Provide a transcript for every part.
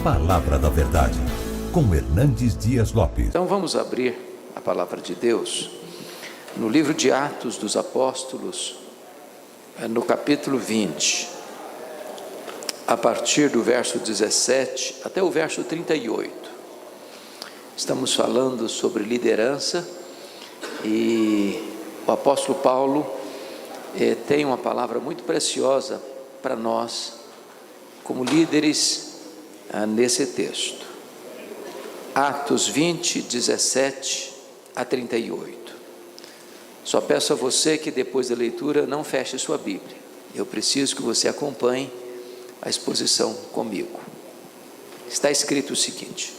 Palavra da Verdade, com Hernandes Dias Lopes. Então vamos abrir a Palavra de Deus no livro de Atos dos Apóstolos, no capítulo 20, a partir do verso 17 até o verso 38. Estamos falando sobre liderança e o apóstolo Paulo tem uma palavra muito preciosa para nós, como líderes, nesse texto. Atos 20, 17 a 38. Só peço a você que depois da leitura não feche sua Bíblia. Eu preciso que você acompanhe a exposição comigo. Está escrito o seguinte: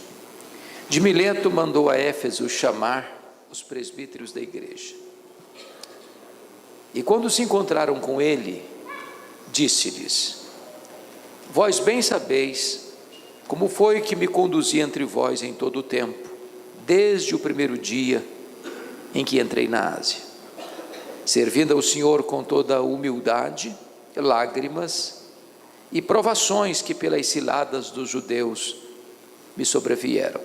de Mileto mandou a Éfeso chamar os presbíteros da igreja. E quando se encontraram com ele, disse-lhes: vós bem sabeis como foi que me conduzi entre vós em todo o tempo, desde o primeiro dia em que entrei na Ásia, servindo ao Senhor com toda a humildade, lágrimas e provações que pelas ciladas dos judeus me sobrevieram,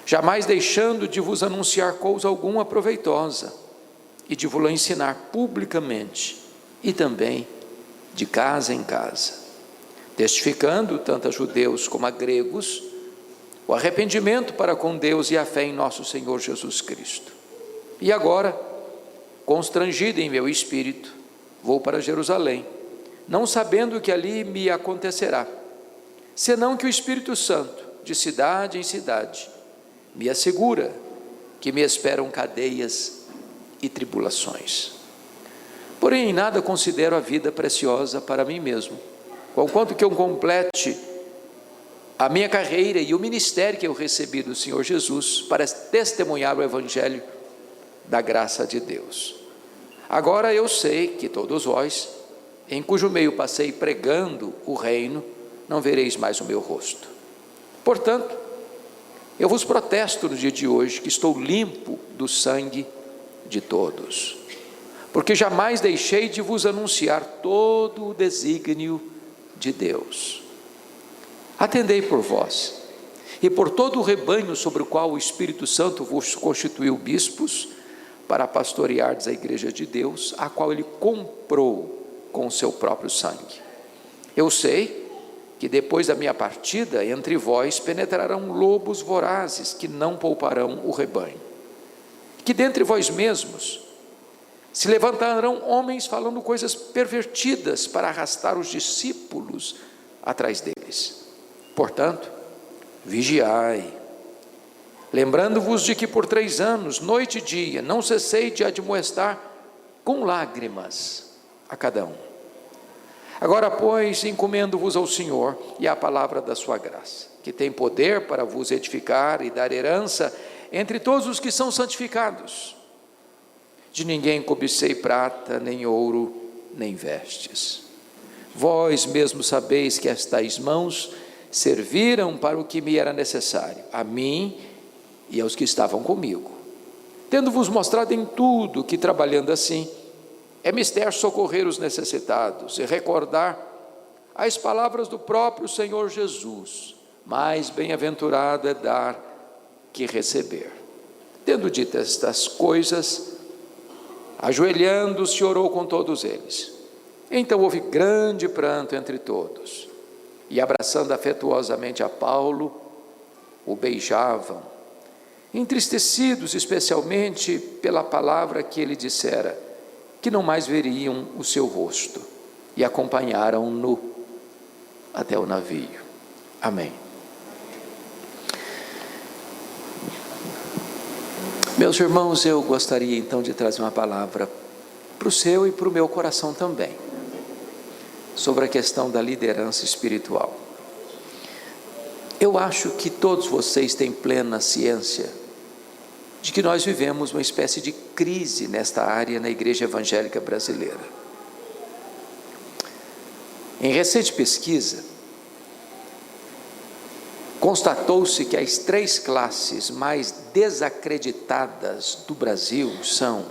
jamais deixando de vos anunciar coisa alguma proveitosa e de vos ensinar publicamente e também de casa em casa, testificando tanto a judeus como a gregos o arrependimento para com Deus e a fé em nosso Senhor Jesus Cristo. E agora, constrangido em meu espírito, vou para Jerusalém, não sabendo o que ali me acontecerá, senão que o Espírito Santo, de cidade em cidade, me assegura que me esperam cadeias e tribulações. Porém, em nada considero a vida preciosa para mim mesmo, conquanto que eu complete a minha carreira e o ministério que eu recebi do Senhor Jesus para testemunhar o Evangelho da graça de Deus. Agora eu sei que todos vós, em cujo meio passei pregando o reino, não vereis mais o meu rosto. Portanto, eu vos protesto no dia de hoje que estou limpo do sangue de todos, porque jamais deixei de vos anunciar todo o desígnio de Deus. Atendei por vós e por todo o rebanho sobre o qual o Espírito Santo vos constituiu bispos, para pastoreardes a igreja de Deus, a qual ele comprou com o seu próprio sangue. Eu sei que depois da minha partida, entre vós penetrarão lobos vorazes que não pouparão o rebanho, que dentre vós mesmos se levantarão homens falando coisas pervertidas para arrastar os discípulos atrás deles. Portanto, vigiai, lembrando-vos de que por 3 anos, noite e dia, não cessei de admoestar com lágrimas a cada um. Agora, pois, encomendo-vos ao Senhor e à palavra da sua graça, que tem poder para vos edificar e dar herança entre todos os que são santificados. De ninguém cobicei prata, nem ouro, nem vestes. Vós mesmos sabeis que estas mãos serviram para o que me era necessário, a mim e aos que estavam comigo, tendo-vos mostrado em tudo que, trabalhando assim, é mister socorrer os necessitados e recordar as palavras do próprio Senhor Jesus: mais bem-aventurado é dar que receber. Tendo dito estas coisas, ajoelhando-se, orou com todos eles. Então houve grande pranto entre todos, e abraçando afetuosamente a Paulo, o beijavam, entristecidos especialmente pela palavra que ele dissera, que não mais veriam o seu rosto, e acompanharam-no até o navio. Amém. Meus irmãos, eu gostaria então de trazer uma palavra para o seu e para o meu coração também, sobre a questão da liderança espiritual. Eu acho que todos vocês têm plena ciência de que nós vivemos uma espécie de crise nesta área na Igreja Evangélica Brasileira. Em recente pesquisa, constatou-se que as 3 classes mais desacreditadas do Brasil são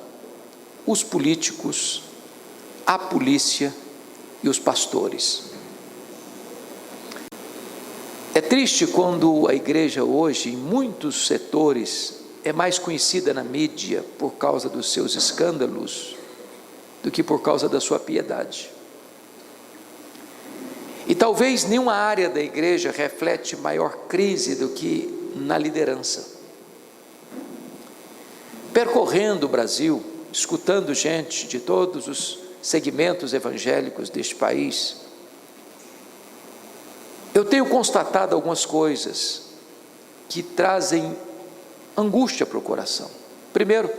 os políticos, a polícia e os pastores. É triste quando a igreja hoje, em muitos setores, é mais conhecida na mídia por causa dos seus escândalos do que por causa da sua piedade. E talvez nenhuma área da igreja reflete maior crise do que na liderança. Percorrendo o Brasil, escutando gente de todos os segmentos evangélicos deste país, eu tenho constatado algumas coisas que trazem angústia para o coração. Primeiro,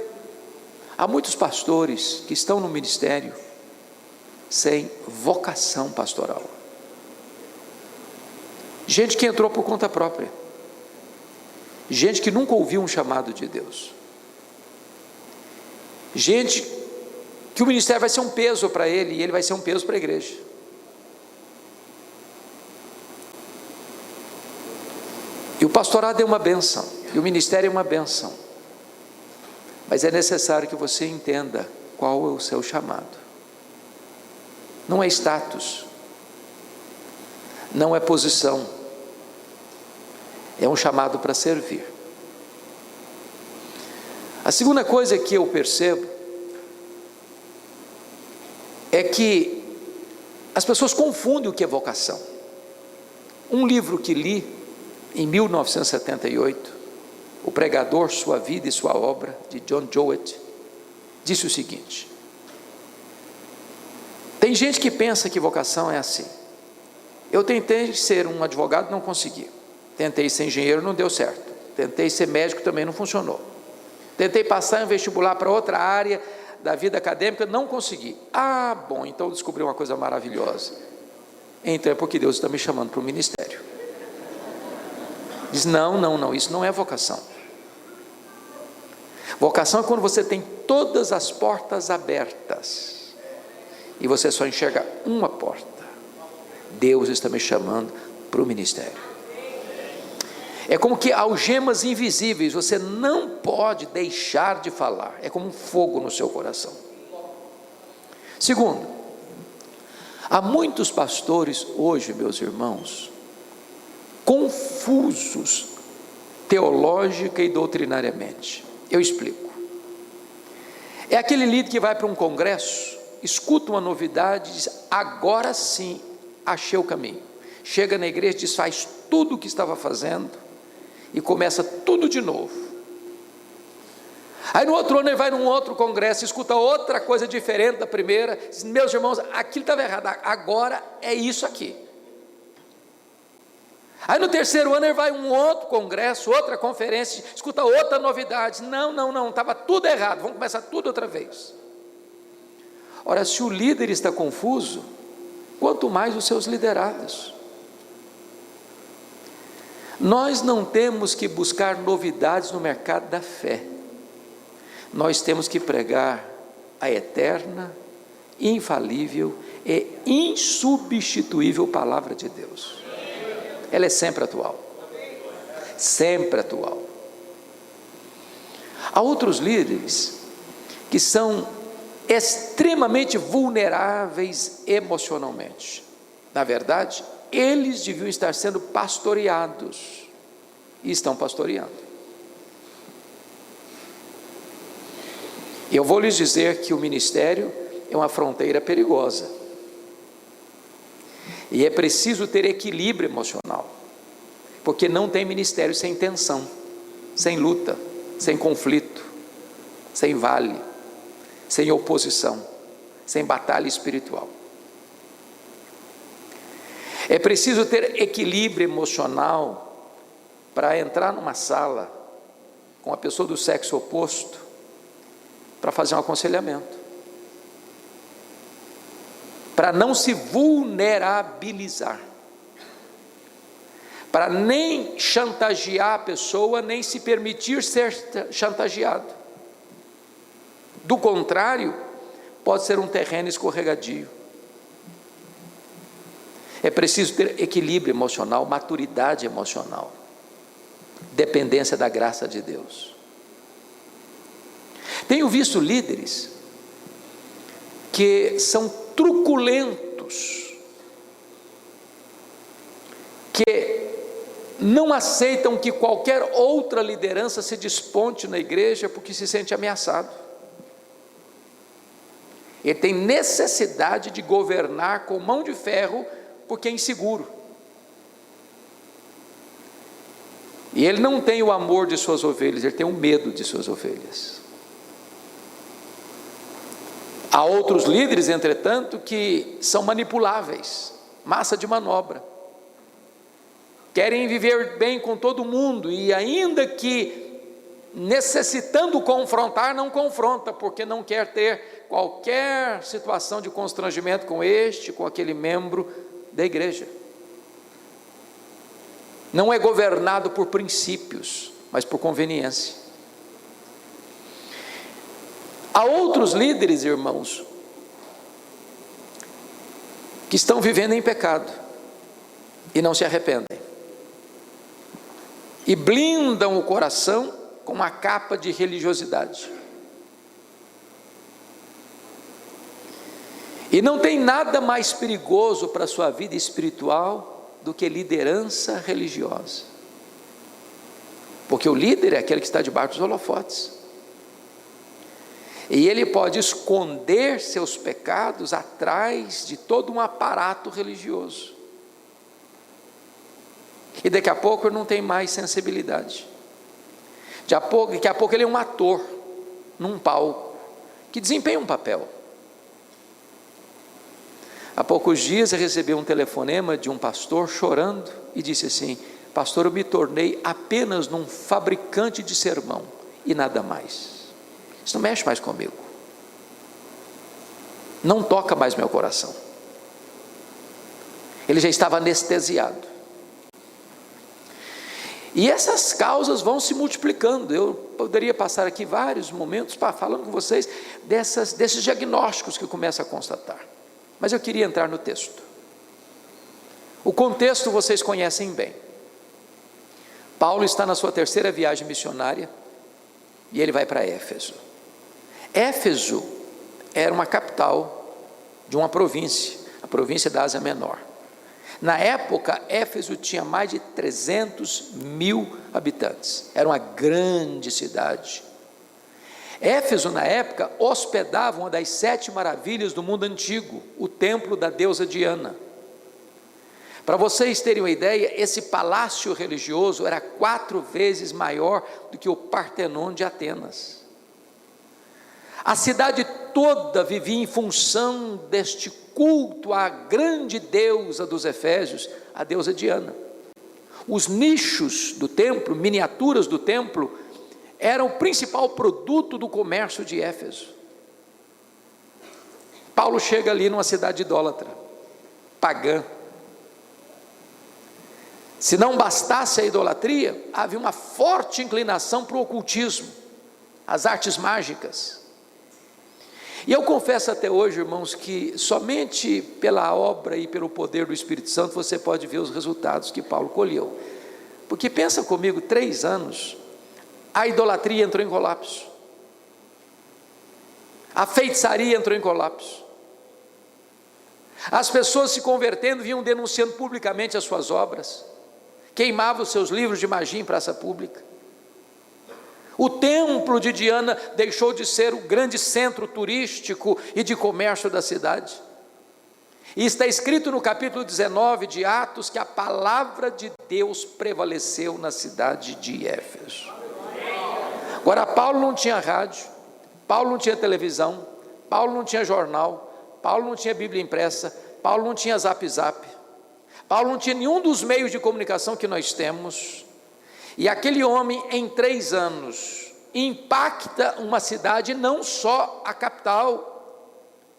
há muitos pastores que estão no ministério sem vocação pastoral. Gente que entrou por conta própria. Gente que nunca ouviu um chamado de Deus. Gente que o ministério vai ser um peso para ele e ele vai ser um peso para a igreja. E o pastorado é uma bênção, e o ministério é uma bênção, mas é necessário que você entenda qual é o seu chamado. Não é status, não é posição, é um chamado para servir. A segunda coisa que eu percebo é que as pessoas confundem o que é vocação. Um livro que li em 1978, O Pregador, Sua Vida e Sua Obra, de John Jowett, disse o seguinte: tem gente que pensa que vocação é assim. Eu tentei ser um advogado, não consegui. Tentei ser engenheiro, não deu certo. Tentei ser médico, também não funcionou. Tentei passar em vestibular para outra área da vida acadêmica, não consegui. Ah, bom, então descobri uma coisa maravilhosa. Então é porque Deus está me chamando para o ministério. Diz, não, isso não é vocação. Vocação é quando você tem todas as portas abertas e você só enxerga uma porta. Deus está me chamando para o ministério. É como que algemas invisíveis, você não pode deixar de falar. É como um fogo no seu coração. Segundo, há muitos pastores hoje, meus irmãos, confusos teológica e doutrinariamente. Eu explico. É aquele líder que vai para um congresso, escuta uma novidade e diz, agora sim, achei o caminho. Chega na igreja, desfaz tudo o que estava fazendo e começa tudo de novo. Aí no outro ano ele vai num outro congresso, escuta outra coisa diferente da primeira, diz, meus irmãos, aquilo estava errado, agora é isso aqui. Aí no terceiro ano ele vai a um outro congresso, outra conferência, escuta outra novidade, não, estava tudo errado, vamos começar tudo outra vez. Ora, se o líder está confuso, quanto mais os seus liderados. Nós não temos que buscar novidades no mercado da fé, nós temos que pregar a eterna, infalível e insubstituível palavra de Deus. Ela é sempre atual, sempre atual. Há outros líderes que são extremamente vulneráveis emocionalmente. Na verdade, eles deviam estar sendo pastoreados e estão pastoreando. Eu vou lhes dizer que o ministério é uma fronteira perigosa. E é preciso ter equilíbrio emocional, porque não tem ministério sem tensão, sem luta, sem conflito, sem vale, sem oposição, sem batalha espiritual. É preciso ter equilíbrio emocional para entrar numa sala com uma pessoa do sexo oposto para fazer um aconselhamento, para não se vulnerabilizar, para nem chantagear a pessoa, nem se permitir ser chantageado. Do contrário, pode ser um terreno escorregadio. É preciso ter equilíbrio emocional, maturidade emocional, dependência da graça de Deus. Tenho visto líderes que são truculentos, que não aceitam que qualquer outra liderança se desponte na igreja porque se sente ameaçado. Ele tem necessidade de governar com mão de ferro porque é inseguro. E ele não tem o amor de suas ovelhas, ele tem o medo de suas ovelhas. Há outros líderes, entretanto, que são manipuláveis, massa de manobra. Querem viver bem com todo mundo e ainda que necessitando confrontar, não confronta, porque não quer ter qualquer situação de constrangimento com aquele membro da igreja. Não é governado por princípios, mas por conveniência. Há outros líderes, irmãos, que estão vivendo em pecado e não se arrependem, e blindam o coração com uma capa de religiosidade, e não tem nada mais perigoso para a sua vida espiritual do que liderança religiosa, porque o líder é aquele que está debaixo dos holofotes, e ele pode esconder seus pecados atrás de todo um aparato religioso, e daqui a pouco ele não tem mais sensibilidade. Daqui a pouco ele é um ator num palco que desempenha um papel. Há poucos dias eu recebi um telefonema de um pastor chorando e disse assim: pastor, eu me tornei apenas um fabricante de sermão e nada mais. Isso não mexe mais comigo, não toca mais meu coração. Ele já estava anestesiado. E essas causas vão se multiplicando. Eu poderia passar aqui vários momentos falando com vocês desses diagnósticos que eu começo a constatar, mas eu queria entrar no texto. O contexto vocês conhecem bem. Paulo está na sua terceira viagem missionária e ele vai para Éfeso. Éfeso era uma capital de uma província, a província da Ásia Menor. Na época, Éfeso tinha mais de 300.000 habitantes, era uma grande cidade. Éfeso, na época, hospedava uma das 7 maravilhas do mundo antigo, o templo da deusa Diana. Para vocês terem uma ideia, esse palácio religioso era 4 vezes maior do que o Partenon de Atenas. A cidade toda vivia em função deste culto à grande deusa dos Efésios, a deusa Diana. Os nichos do templo, miniaturas do templo, eram o principal produto do comércio de Éfeso. Paulo chega ali numa cidade idólatra, pagã. Se não bastasse a idolatria, havia uma forte inclinação para o ocultismo, as artes mágicas. E eu confesso até hoje, irmãos, que somente pela obra e pelo poder do Espírito Santo você pode ver os resultados que Paulo colheu. Porque pensa comigo, 3 anos, a idolatria entrou em colapso, a feitiçaria entrou em colapso, as pessoas se convertendo vinham denunciando publicamente as suas obras, queimavam os seus livros de magia em praça pública. O templo de Diana deixou de ser o grande centro turístico e de comércio da cidade. E está escrito no capítulo 19 de Atos que a palavra de Deus prevaleceu na cidade de Éfeso. Agora, Paulo não tinha rádio, Paulo não tinha televisão, Paulo não tinha jornal, Paulo não tinha Bíblia impressa, Paulo não tinha Zap, Paulo não tinha nenhum dos meios de comunicação que nós temos. E aquele homem, em 3 anos, impacta uma cidade, não só a capital,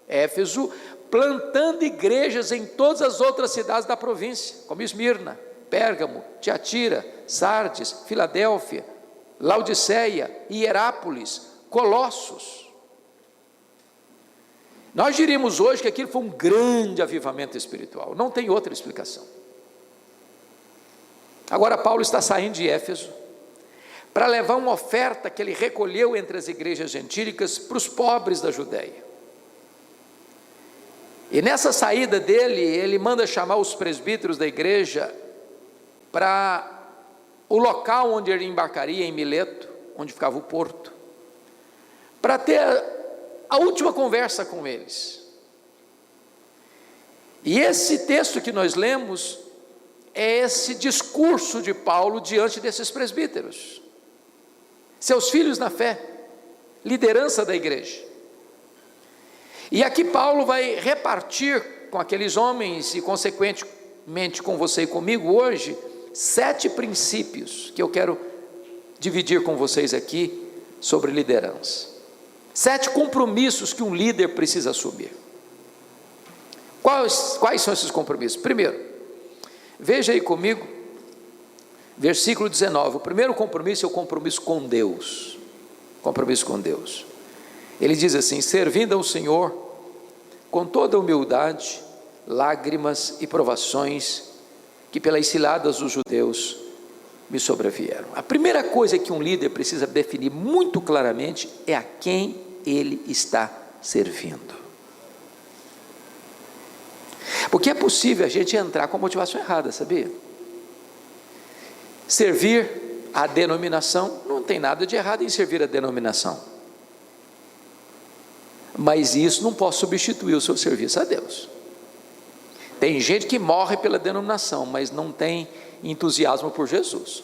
Éfeso, plantando igrejas em todas as outras cidades da província, como Esmirna, Pérgamo, Tiatira, Sardes, Filadélfia, Laodiceia, Hierápolis, Colossos. Nós diríamos hoje que aquilo foi um grande avivamento espiritual, não tem outra explicação. Agora Paulo está saindo de Éfeso para levar uma oferta que ele recolheu entre as igrejas gentílicas para os pobres da Judéia. E nessa saída dele, ele manda chamar os presbíteros da igreja para o local onde ele embarcaria, em Mileto, onde ficava o porto, para ter a última conversa com eles. E esse texto que nós lemos é esse discurso de Paulo diante desses presbíteros, seus filhos na fé, liderança da igreja. E aqui Paulo vai repartir com aqueles homens e consequentemente com você e comigo hoje 7 princípios que eu quero dividir com vocês aqui sobre liderança. 7 compromissos que um líder precisa assumir. Quais são esses compromissos? Primeiro, veja aí comigo, versículo 19. O primeiro compromisso é o compromisso com Deus. Compromisso com Deus. Ele diz assim: servindo ao Senhor com toda humildade, lágrimas e provações que pelas ciladas dos judeus me sobrevieram. A primeira coisa que um líder precisa definir muito claramente é a quem ele está servindo. Porque é possível a gente entrar com a motivação errada, sabia? Servir a denominação, não tem nada de errado em servir a denominação, mas isso não pode substituir o seu serviço a Deus. Tem gente que morre pela denominação, mas não tem entusiasmo por Jesus.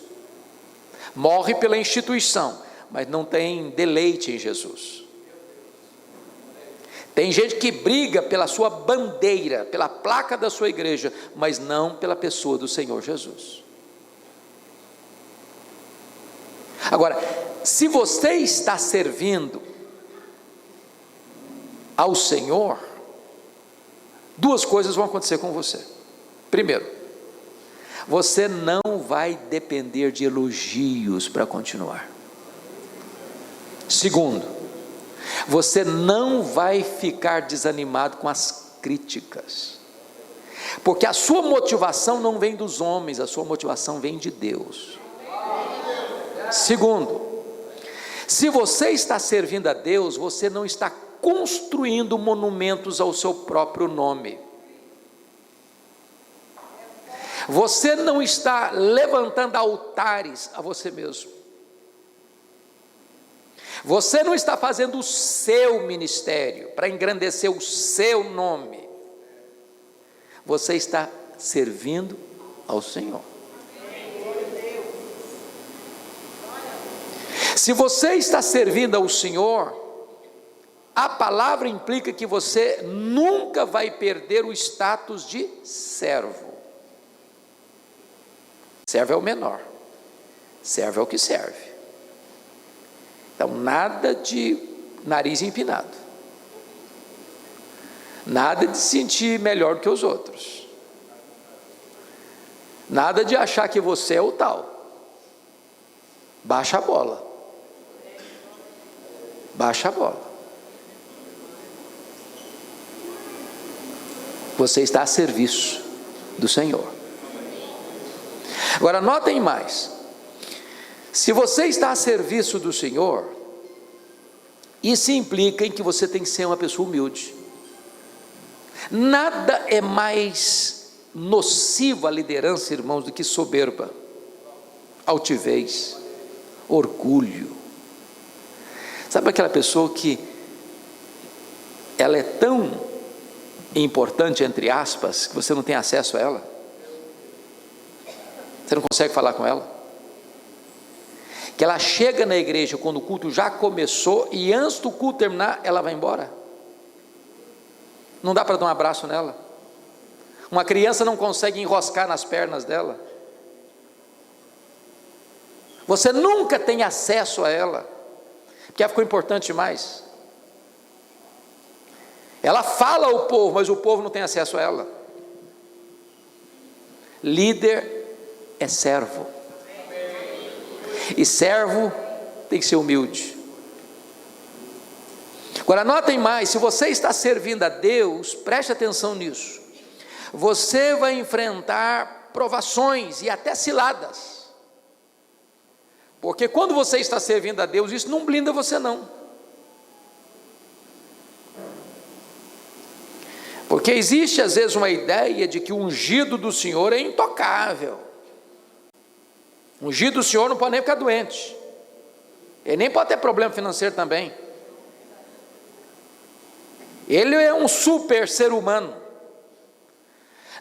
Morre pela instituição, mas não tem deleite em Jesus. Tem gente que briga pela sua bandeira, pela placa da sua igreja, mas não pela pessoa do Senhor Jesus. Agora, se você está servindo ao Senhor, 2 coisas vão acontecer com você. Primeiro, você não vai depender de elogios para continuar. Segundo, você não vai ficar desanimado com as críticas, porque a sua motivação não vem dos homens, a sua motivação vem de Deus. Segundo, se você está servindo a Deus, você não está construindo monumentos ao seu próprio nome. Você não está levantando altares a você mesmo. Você não está fazendo o seu ministério para engrandecer o seu nome. Você está servindo ao Senhor. Se você está servindo ao Senhor, a palavra implica que você nunca vai perder o status de servo. Servo é o menor, servo é o que serve. Então, nada de nariz empinado, nada de se sentir melhor do que os outros, nada de achar que você é o tal. Baixa a bola, baixa a bola. Você está a serviço do Senhor. Agora notem mais, se você está a serviço do Senhor, isso implica em que você tem que ser uma pessoa humilde. Nada é mais nocivo à liderança, irmãos, do que soberba, altivez, orgulho. Sabe aquela pessoa que ela é tão importante, entre aspas, que você não tem acesso a ela? Você não consegue falar com ela? Que ela chega na igreja quando o culto já começou e antes do culto terminar, ela vai embora. Não dá para dar um abraço nela. Uma criança não consegue enroscar nas pernas dela. Você nunca tem acesso a ela, porque ela ficou importante demais. Ela fala ao povo, mas o povo não tem acesso a ela. Líder é servo, e servo tem que ser humilde. Agora notem mais, se você está servindo a Deus, preste atenção nisso, você vai enfrentar provações e até ciladas, porque quando você está servindo a Deus, isso não blinda você não, porque existe às vezes uma ideia de que o ungido do Senhor é intocável. Ungido do Senhor não pode nem ficar doente. Ele nem pode ter problema financeiro também. Ele é um super ser humano.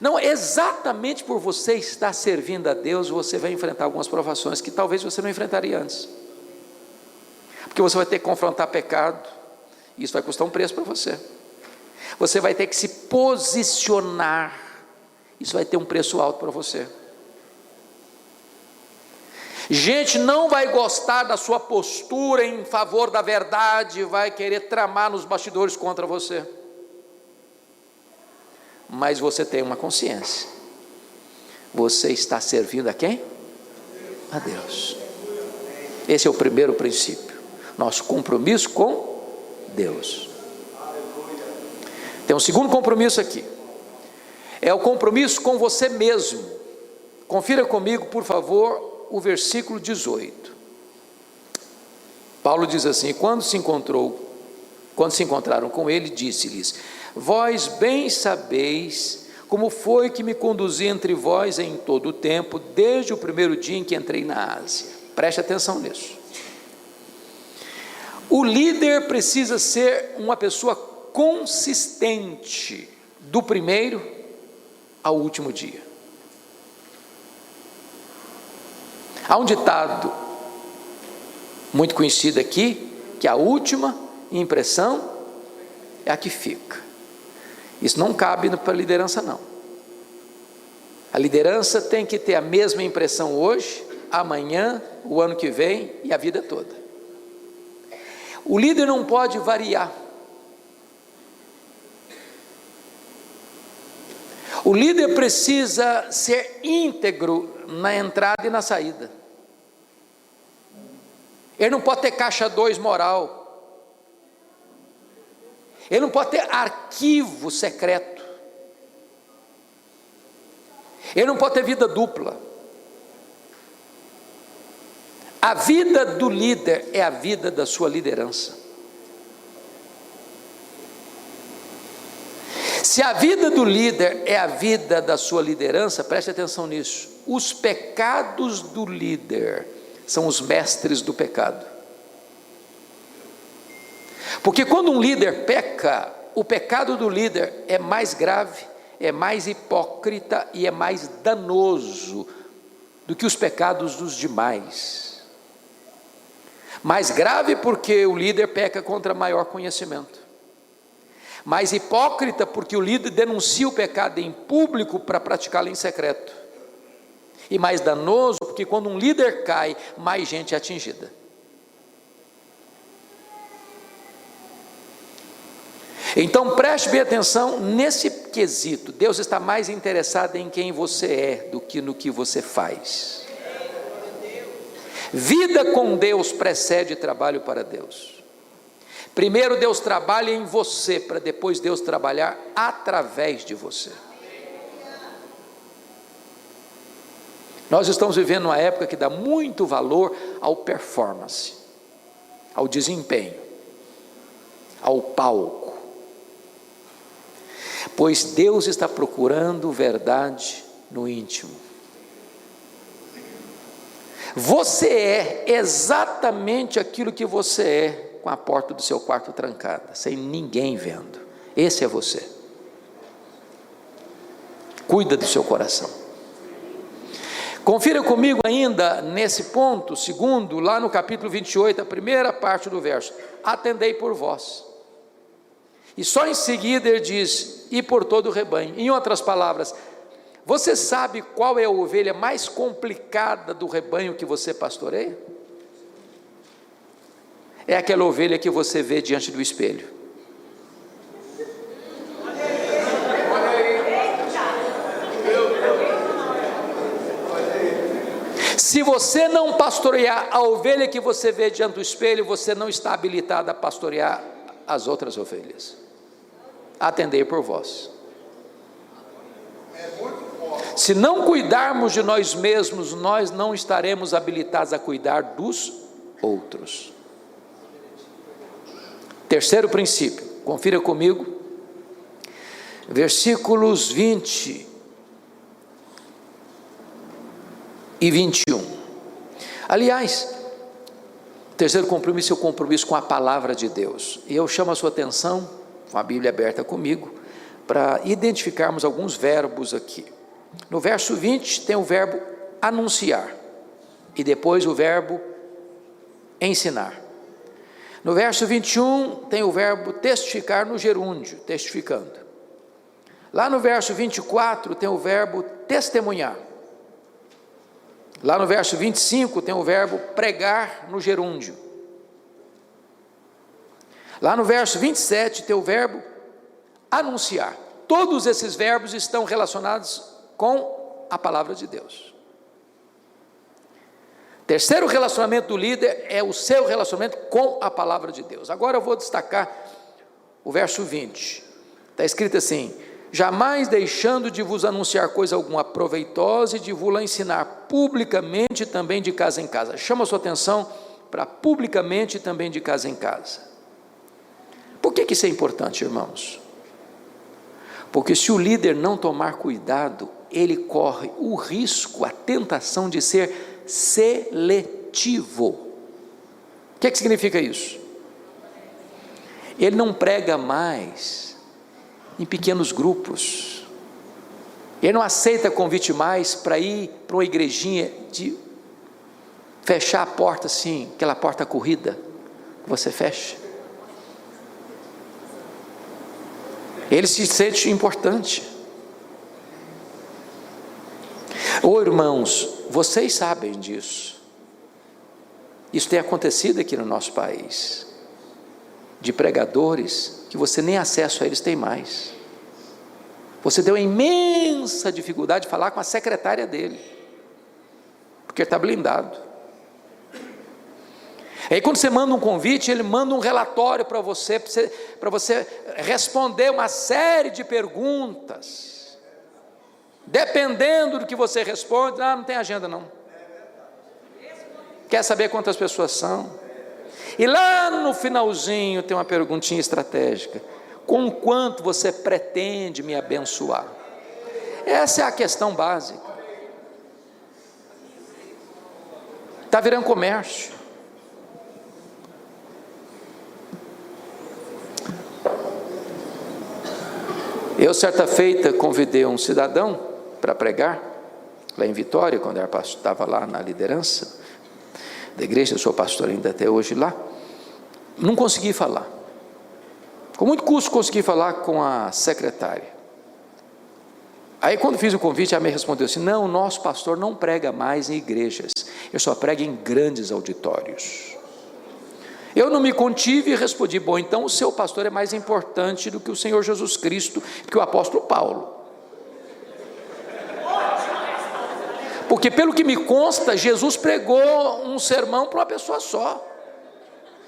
Não, exatamente por você estar servindo a Deus, você vai enfrentar algumas provações que talvez você não enfrentaria antes. Porque você vai ter que confrontar pecado, e isso vai custar um preço para você. Você vai ter que se posicionar, isso vai ter um preço alto para você. Gente não vai gostar da sua postura em favor da verdade, vai querer tramar nos bastidores contra você. Mas você tem uma consciência. Você está servindo a quem? A Deus. Esse é o primeiro princípio. Nosso compromisso com Deus. Tem um segundo compromisso aqui. É o compromisso com você mesmo. Confira comigo, por favor, o versículo 18. Paulo diz assim: quando se encontraram com ele, disse-lhes: vós bem sabeis como foi que me conduzi entre vós em todo o tempo, desde o primeiro dia em que entrei na Ásia. Preste atenção nisso. O líder precisa ser uma pessoa consistente, do primeiro ao último dia. Há um ditado muito conhecido aqui, que a última impressão é a que fica. Isso não cabe para a liderança, não. A liderança tem que ter a mesma impressão hoje, amanhã, o ano que vem e a vida toda. O líder não pode variar. O líder precisa ser íntegro na entrada e na saída. Ele não pode ter caixa 2 moral. Ele não pode ter arquivo secreto. Ele não pode ter vida dupla. A vida do líder é a vida da sua liderança. Se a vida do líder é a vida da sua liderança, preste atenção nisso. Os pecados do líder são os mestres do pecado. Porque quando um líder peca, o pecado do líder é mais grave, é mais hipócrita e é mais danoso do que os pecados dos demais. Mais grave porque o líder peca contra maior conhecimento. Mais hipócrita porque o líder denuncia o pecado em público para praticá-lo em secreto. E mais danoso porque quando um líder cai, mais gente é atingida. Então preste bem atenção nesse quesito. Deus está mais interessado em quem você é do que no que você faz. Vida com Deus precede trabalho para Deus. Primeiro Deus trabalha em você, para depois Deus trabalhar através de você. Nós estamos vivendo uma época que dá muito valor ao performance, ao desempenho, ao palco. Pois Deus está procurando verdade no íntimo. Você é exatamente aquilo que você é, com a porta do seu quarto trancada, sem ninguém vendo. Esse é você. Cuida do seu coração. Confira comigo ainda nesse ponto, segundo, lá no capítulo 28, a primeira parte do verso: atendei por vós. E só em seguida ele diz: e por todo o rebanho. Em outras palavras, você sabe qual é a ovelha mais complicada do rebanho que você pastoreia? É aquela ovelha que você vê diante do espelho. Se você não pastorear a ovelha que você vê diante do espelho, você não está habilitado a pastorear as outras ovelhas. Atendei por vós. Se não cuidarmos de nós mesmos, nós não estaremos habilitados a cuidar dos outros. Terceiro princípio, confira comigo, versículos 20 e 21. Aliás, o terceiro compromisso é o compromisso com a palavra de Deus. E eu chamo a sua atenção, com a Bíblia aberta comigo, para identificarmos alguns verbos aqui. No verso 20 tem o verbo anunciar, e depois o verbo ensinar. No verso 21 tem o verbo testificar no gerúndio, testificando. Lá no verso 24 tem o verbo testemunhar. Lá no verso 25 tem o verbo pregar no gerúndio. Lá no verso 27 tem o verbo anunciar. Todos esses verbos estão relacionados com a palavra de Deus. Terceiro relacionamento do líder é o seu relacionamento com a palavra de Deus. Agora eu vou destacar o verso 20. Está escrito assim: jamais deixando de vos anunciar coisa alguma proveitosa e de vos ensinar publicamente também de casa em casa. Chama a sua atenção para publicamente também de casa em casa. Por que isso é importante, irmãos? Porque se o líder não tomar cuidado, ele corre o risco, a tentação de ser seletivo. O que significa isso? Ele não prega mais em pequenos grupos. Ele não aceita convite mais para ir para uma igrejinha de fechar a porta assim, aquela porta corrida que você fecha. Ele se sente importante. Irmãos, vocês sabem disso. Isso tem acontecido aqui no nosso país, de pregadores que você nem acesso a eles tem mais. Você tem uma imensa dificuldade de falar com a secretária dele, porque ele está blindado. Aí quando você manda um convite, ele manda um relatório para você responder uma série de perguntas. Dependendo do que você responde, não tem agenda não. Quer saber quantas pessoas são? E lá no finalzinho tem uma perguntinha estratégica: com quanto você pretende me abençoar? Essa é a questão básica. Está virando comércio. Eu certa feita convidei um cidadão para pregar lá em Vitória, quando eu estava lá na liderança da igreja, eu sou pastor ainda até hoje lá. Não consegui falar, com muito custo consegui falar com a secretária. Aí quando fiz o convite, ela me respondeu assim: não, o nosso pastor não prega mais em igrejas, eu só prego em grandes auditórios. Eu não me contive e respondi: bom, então o seu pastor é mais importante do que o Senhor Jesus Cristo, que o apóstolo Paulo. Porque pelo que me consta, Jesus pregou um sermão para uma pessoa só,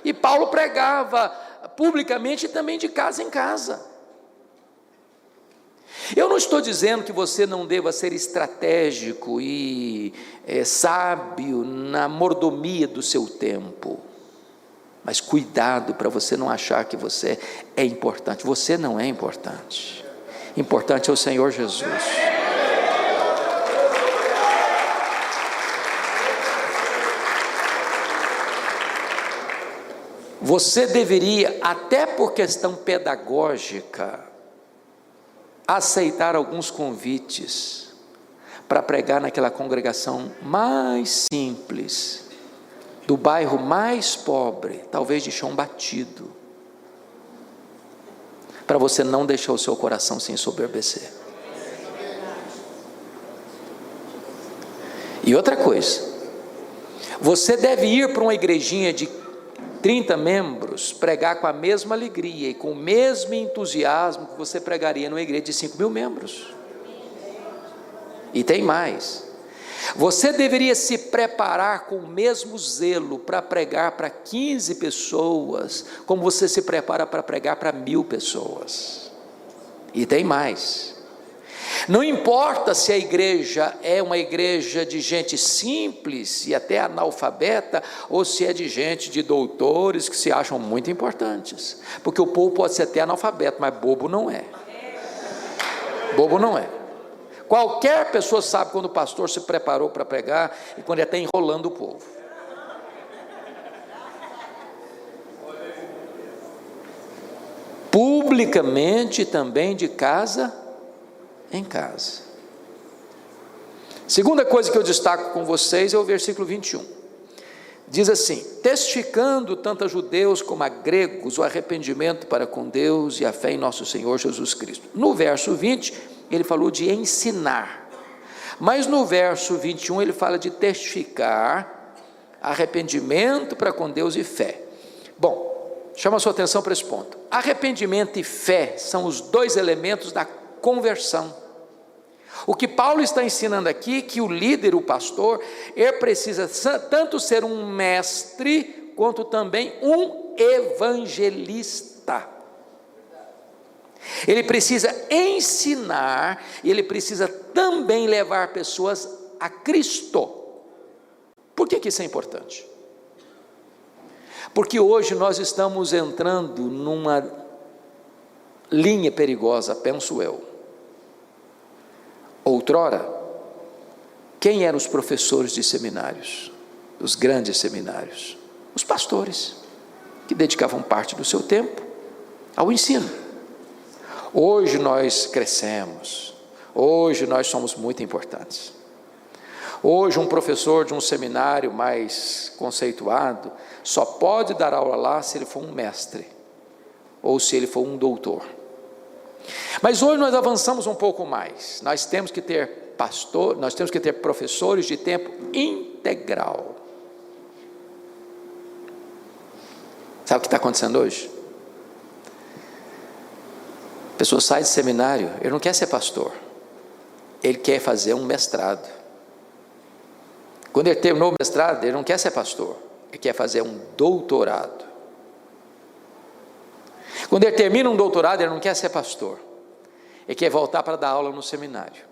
e Paulo pregava publicamente e também de casa em casa. Eu não estou dizendo que você não deva ser estratégico e sábio na mordomia do seu tempo, mas cuidado para você não achar que você é importante. Você não é importante. Importante é o Senhor Jesus. Você deveria, até por questão pedagógica, aceitar alguns convites para pregar naquela congregação mais simples, do bairro mais pobre, talvez de chão batido, para você não deixar o seu coração se ensoberbecer. E outra coisa, você deve ir para uma igrejinha de 30 membros, pregar com a mesma alegria e com o mesmo entusiasmo que você pregaria numa igreja de 5.000 membros. E tem mais, você deveria se preparar com o mesmo zelo para pregar para 15 pessoas, como você se prepara para pregar para 1.000 pessoas. E tem mais, não importa se a igreja é uma igreja de gente simples e até analfabeta, ou se é de gente de doutores que se acham muito importantes, porque o povo pode ser até analfabeto, mas bobo não é. Bobo não é. Qualquer pessoa sabe quando o pastor se preparou para pregar e quando ele está enrolando o povo. publicamente também de casa em casa. Segunda coisa que eu destaco com vocês é o versículo 21. Diz assim: testificando tanto a judeus como a gregos o arrependimento para com Deus e a fé em nosso Senhor Jesus Cristo. No verso 20, ele falou de ensinar, mas no verso 21 ele fala de testificar arrependimento para com Deus e fé. Bom, chama a sua atenção para esse ponto. Arrependimento e fé são os dois elementos da conversão. O que Paulo está ensinando aqui, que o líder, o pastor, ele precisa tanto ser um mestre, quanto também um evangelista. Ele precisa ensinar, e ele precisa também levar pessoas a Cristo. Por que isso é importante? Porque hoje nós estamos entrando numa linha perigosa, penso eu. Outrora, quem eram os professores de seminários? Os grandes seminários? Os pastores, que dedicavam parte do seu tempo ao ensino. Hoje nós crescemos, hoje nós somos muito importantes. Hoje um professor de um seminário mais conceituado só pode dar aula lá se ele for um mestre, ou se ele for um doutor. Mas hoje nós avançamos um pouco mais. Nós temos que ter professores de tempo integral. Sabe o que está acontecendo hoje? A pessoa sai de seminário, ele não quer ser pastor, ele quer fazer um mestrado. Quando ele terminou o mestrado, ele não quer ser pastor, ele quer fazer um doutorado. Quando ele termina um doutorado, ele não quer ser pastor, ele quer voltar para dar aula no seminário.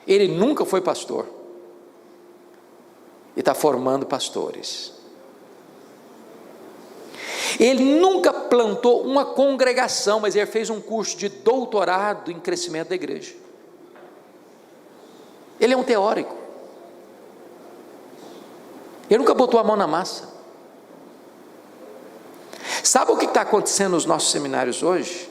Ele nunca foi pastor e está formando pastores. Ele nunca plantou uma congregação, mas ele fez um curso de doutorado em crescimento da igreja. Ele é um teórico. Ele nunca botou a mão na massa. Sabe o que está acontecendo nos nossos seminários hoje?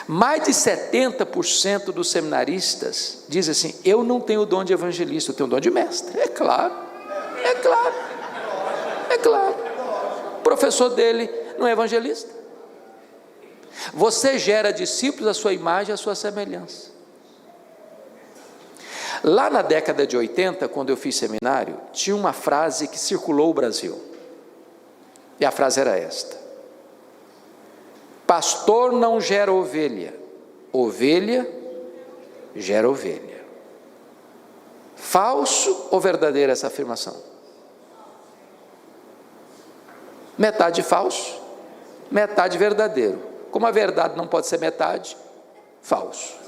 Mais de 70% dos seminaristas dizem assim: eu não tenho o dom de evangelista, eu tenho o dom de mestre. É claro. O professor dele não é evangelista. Você gera discípulos à sua imagem e à sua semelhança. Lá na década de 80, quando eu fiz seminário, tinha uma frase que circulou o Brasil. E a frase era esta: pastor não gera ovelha, ovelha gera ovelha. Falso ou verdadeira essa afirmação? Metade falso, metade verdadeiro. Como a verdade não pode ser metade, falso.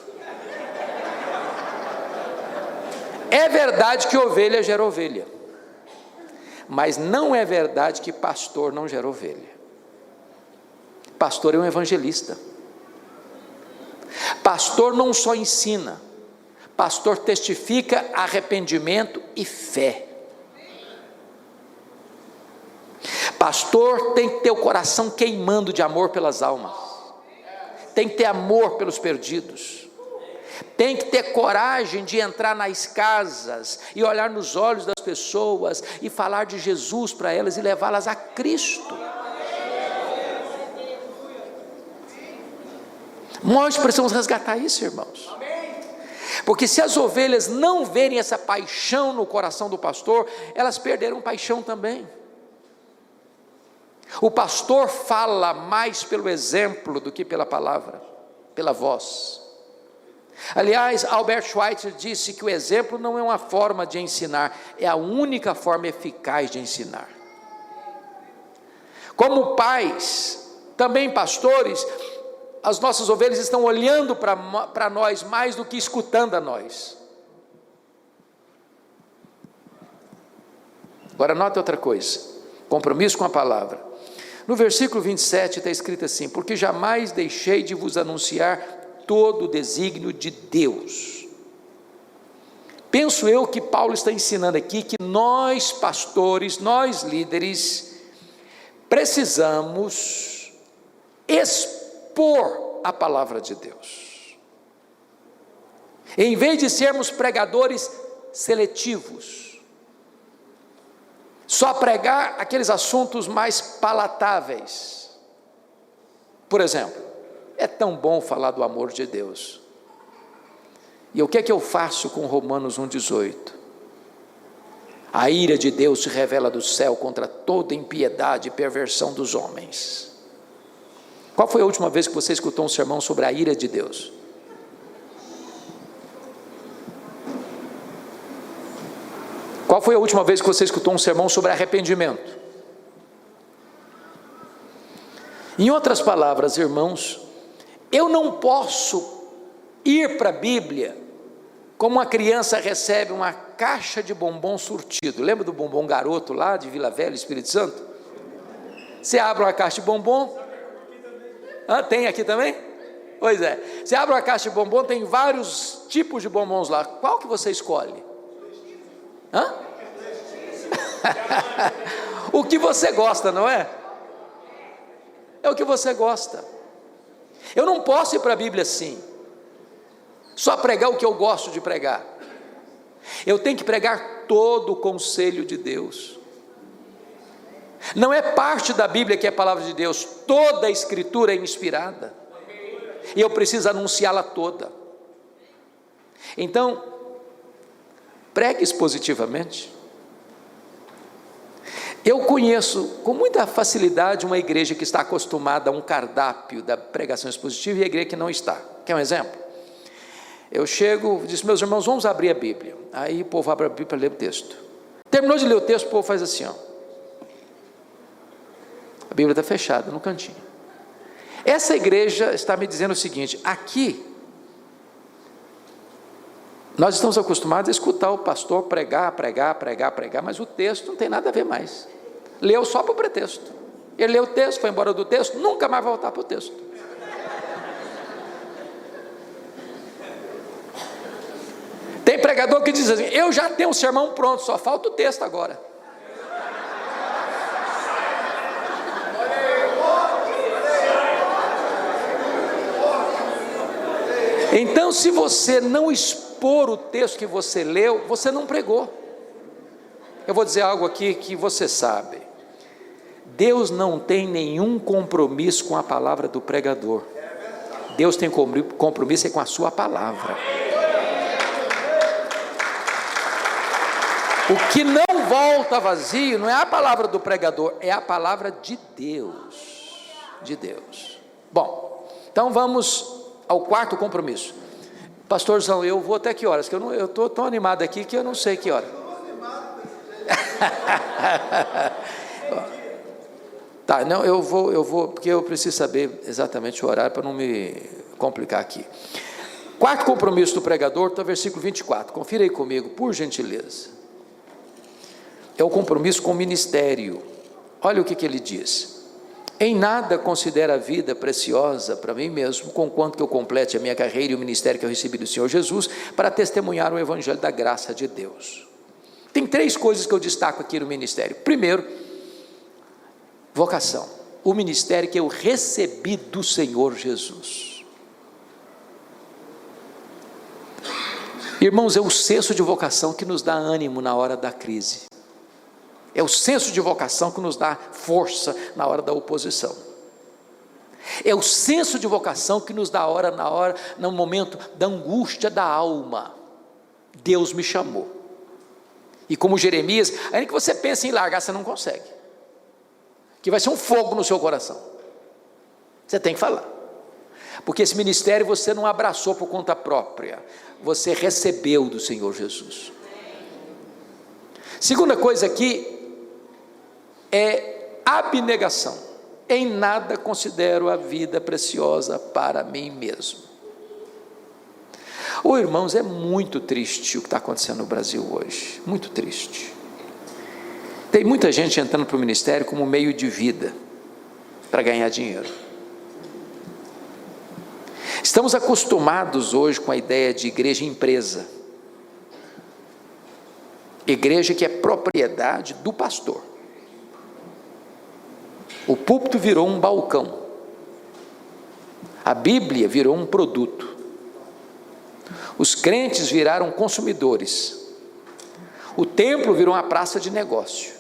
É verdade que ovelha gera ovelha, mas não é verdade que pastor não gera ovelha. Pastor é um evangelista. Pastor não só ensina, pastor testifica arrependimento e fé. Pastor tem que ter o coração queimando de amor pelas almas, tem que ter amor pelos perdidos, tem que ter coragem de entrar nas casas e olhar nos olhos das pessoas e falar de Jesus para elas e levá-las a Cristo. Nós precisamos resgatar isso, irmãos, porque se as ovelhas não verem essa paixão no coração do pastor, elas perderam paixão também. O pastor fala mais pelo exemplo do que pela palavra, pela voz. Aliás, Albert Schweitzer disse que o exemplo não é uma forma de ensinar, é a única forma eficaz de ensinar. Como pais, também pastores, as nossas ovelhas estão olhando para nós mais do que escutando a nós. Agora note outra coisa, compromisso com a palavra. No versículo 27 está escrito assim: porque jamais deixei de vos anunciar todo o desígnio de Deus. Penso eu que Paulo está ensinando aqui que nós pastores, nós líderes, precisamos expor a palavra de Deus. Em vez de sermos pregadores seletivos, só pregar aqueles assuntos mais palatáveis. Por exemplo, é tão bom falar do amor de Deus. E o que é que eu faço com Romanos 1,18? A ira de Deus se revela do céu contra toda impiedade e perversão dos homens. Qual foi a última vez que você escutou um sermão sobre a ira de Deus? Qual foi a última vez que você escutou um sermão sobre arrependimento? Em outras palavras, irmãos, eu não posso ir para a Bíblia como uma criança recebe uma caixa de bombom surtido. Lembra do bombom garoto lá de Vila Velha, Espírito Santo? Você abre uma caixa de bombom. Tem aqui também? Pois é. Você abre uma caixa de bombom, tem vários tipos de bombons lá. Qual que você escolhe? O que você gosta, não é? É o que você gosta. Eu não posso ir para a Bíblia assim, só pregar o que eu gosto de pregar. Eu tenho que pregar todo o conselho de Deus. Não é parte da Bíblia que é a palavra de Deus, toda a Escritura é inspirada, e eu preciso anunciá-la toda. Então, pregue expositivamente. Eu conheço com muita facilidade uma igreja que está acostumada a um cardápio da pregação expositiva e a igreja que não está. Quer um exemplo? Eu chego e disse, meus irmãos, vamos abrir a Bíblia. Aí o povo abre a Bíblia para ler o texto. Terminou de ler o texto, o povo faz assim, ó. A Bíblia está fechada no cantinho. Essa igreja está me dizendo o seguinte: aqui nós estamos acostumados a escutar o pastor pregar, mas o texto não tem nada a ver mais. Leu só para o pretexto. Ele leu o texto, foi embora do texto, nunca mais vai voltar para o texto. Tem pregador que diz assim, eu já tenho um sermão pronto, só falta o texto agora. Então, se você não expor o texto que você leu, você não pregou. Eu vou dizer algo aqui que você sabe. Deus não tem nenhum compromisso com a palavra do pregador. Deus tem compromisso com a sua palavra. O que não volta vazio não é a palavra do pregador, é a palavra de Deus. De Deus. Bom, então vamos ao quarto compromisso. Pastorzão, eu vou até que horas? Que eu estou tão animado aqui que eu não sei que hora. Tá, não, eu vou, porque eu preciso saber exatamente o horário para não me complicar aqui. Quarto compromisso do pregador, está no versículo 24, confira aí comigo, por gentileza. É o compromisso com o ministério. Olha o que ele diz: em nada considero a vida preciosa para mim mesmo, conquanto que eu complete a minha carreira e o ministério que eu recebi do Senhor Jesus, para testemunhar o evangelho da graça de Deus. Tem três coisas que eu destaco aqui no ministério. Primeiro, vocação, o ministério que eu recebi do Senhor Jesus. Irmãos, é o senso de vocação que nos dá ânimo na hora da crise. É o senso de vocação que nos dá força na hora da oposição. É o senso de vocação que nos dá no momento da angústia da alma. Deus me chamou. E como Jeremias, ainda que você pense em largar, você não consegue. Que vai ser um fogo no seu coração. Você tem que falar. Porque esse ministério você não abraçou por conta própria. Você recebeu do Senhor Jesus. Segunda coisa aqui é abnegação. Em nada considero a vida preciosa para mim mesmo. Irmãos, é muito triste o que está acontecendo no Brasil hoje, muito triste. Tem muita gente entrando para o ministério como meio de vida, para ganhar dinheiro. Estamos acostumados hoje com a ideia de igreja empresa, igreja que é propriedade do pastor. O púlpito virou um balcão, A Bíblia virou um produto. Os crentes viraram consumidores. O templo virou uma praça de negócio.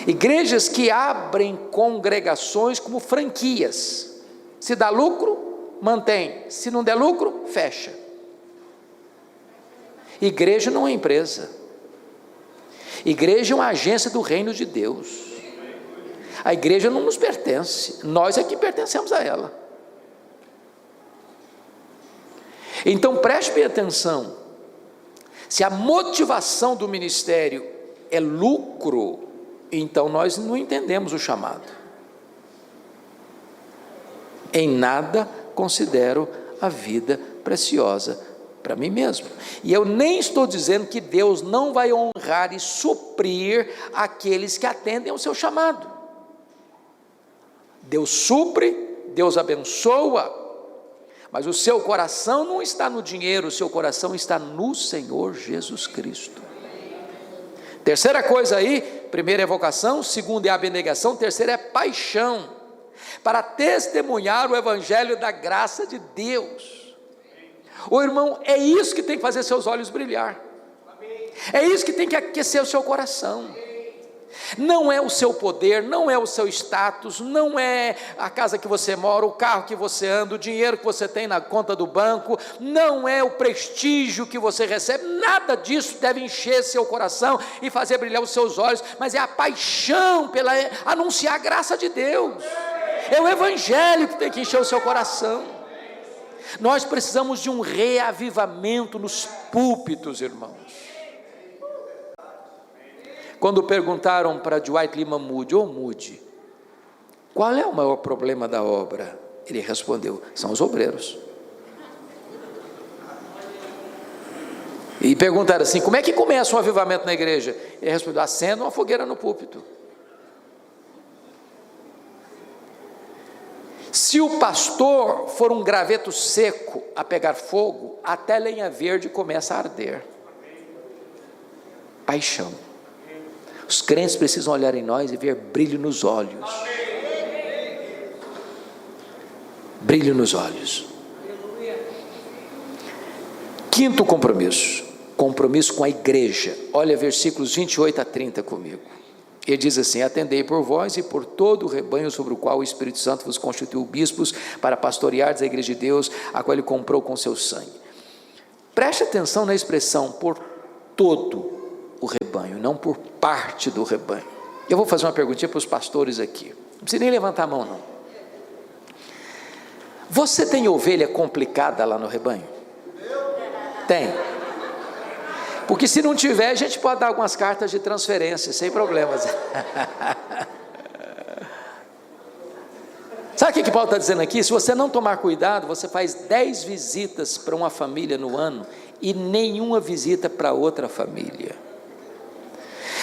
Igrejas que abrem congregações como franquias. Se dá lucro, mantém. Se não der lucro, fecha. Igreja não é empresa. Igreja é uma agência do reino de Deus. A igreja não nos pertence, nós é que pertencemos a ela. Então preste bem atenção. Se a motivação do ministério é lucro, então nós não entendemos o chamado. Em nada considero a vida preciosa para mim mesmo. E eu nem estou dizendo que Deus não vai honrar e suprir aqueles que atendem ao seu chamado. Deus supre, Deus abençoa, mas o seu coração não está no dinheiro, o seu coração está no Senhor Jesus Cristo. Terceira coisa aí, primeira é vocação, segunda é abnegação, terceira é paixão, para testemunhar o evangelho da graça de Deus. Ô irmão, é isso que tem que fazer seus olhos brilhar, é isso que tem que aquecer o seu coração. Não é o seu poder, não é o seu status, não é a casa que você mora, o carro que você anda, o dinheiro que você tem na conta do banco, não é o prestígio que você recebe, nada disso deve encher seu coração e fazer brilhar os seus olhos, mas é a paixão pela anunciar a graça de Deus, é o evangelho que tem que encher o seu coração. Nós precisamos de um reavivamento nos púlpitos, irmãos. Quando perguntaram para Dwight Lyman Moody, Moody, qual é o maior problema da obra? Ele respondeu, são os obreiros. E perguntaram assim, como é que começa um avivamento na igreja? Ele respondeu, acenda uma fogueira no púlpito. Se o pastor for um graveto seco a pegar fogo, até lenha verde começa a arder. Paixão. Os crentes precisam olhar em nós e ver brilho nos olhos. Brilho nos olhos. Quinto compromisso. Compromisso com a igreja. Olha versículos 28 a 30 comigo. Ele diz assim, atendei por vós e por todo o rebanho sobre o qual o Espírito Santo vos constituiu bispos para pastoreardes a igreja de Deus, a qual ele comprou com seu sangue. Preste atenção na expressão por todo o rebanho, não por parte do rebanho. Eu vou fazer uma perguntinha para os pastores aqui, não precisa nem levantar a mão não. Você tem ovelha complicada lá no rebanho? Tem. Porque se não tiver, a gente pode dar algumas cartas de transferência, sem problemas. Sabe o que Paulo está dizendo aqui? Se você não tomar cuidado, você faz 10 visitas para uma família no ano, e nenhuma visita para outra família.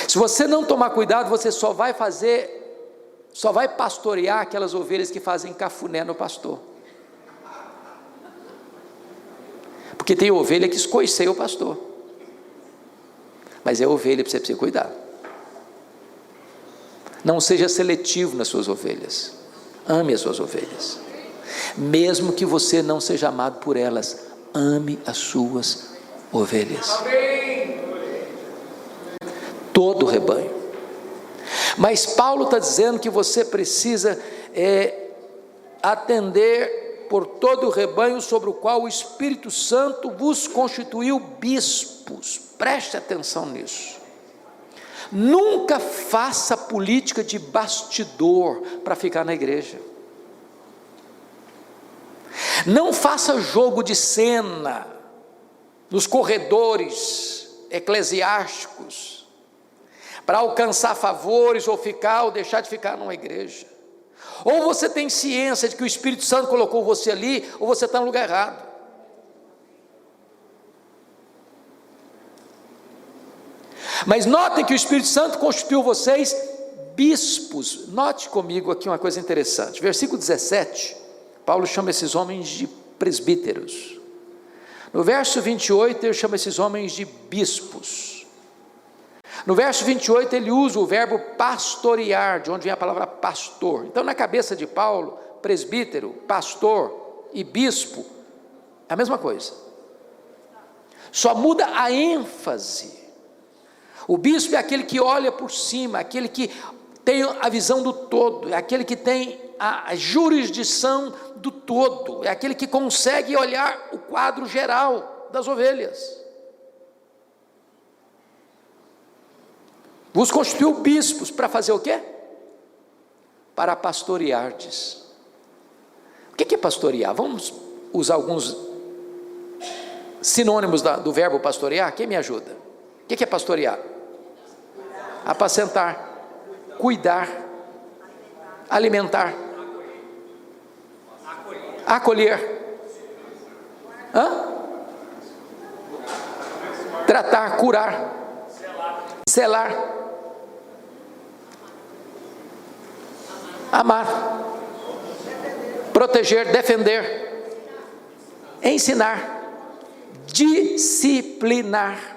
Se você não tomar cuidado, você só vai pastorear aquelas ovelhas que fazem cafuné no pastor. Porque tem ovelha que escoiceia o pastor. Mas é ovelha que você precisa cuidar. Não seja seletivo nas suas ovelhas. Ame as suas ovelhas. Mesmo que você não seja amado por elas, ame as suas ovelhas. Todo o rebanho. Mas Paulo está dizendo que você precisa atender por todo o rebanho sobre o qual o Espírito Santo vos constituiu bispos. Preste atenção nisso. Nunca faça política de bastidor para ficar na igreja. Não faça jogo de cena nos corredores eclesiásticos para alcançar favores ou deixar de ficar numa igreja. Ou você tem ciência de que o Espírito Santo colocou você ali, ou você está no lugar errado. Mas notem que o Espírito Santo constituiu vocês bispos. Note comigo aqui uma coisa interessante. Versículo 17, Paulo chama esses homens de presbíteros. No verso 28, ele chama esses homens de bispos. No verso 28, ele usa o verbo pastorear, de onde vem a palavra pastor. Então, na cabeça de Paulo, presbítero, pastor e bispo, é a mesma coisa. Só muda a ênfase. O bispo é aquele que olha por cima, aquele que tem a visão do todo, é aquele que tem a jurisdição do todo, é aquele que consegue olhar o quadro geral das ovelhas. Vos constituiu bispos para fazer o quê? Para pastoreardes. O que é pastorear? Vamos usar alguns sinônimos do verbo pastorear? Quem me ajuda? O que é pastorear? Apacentar, cuidar, alimentar, acolher, tratar, curar, zelar, amar, proteger, defender, ensinar, disciplinar,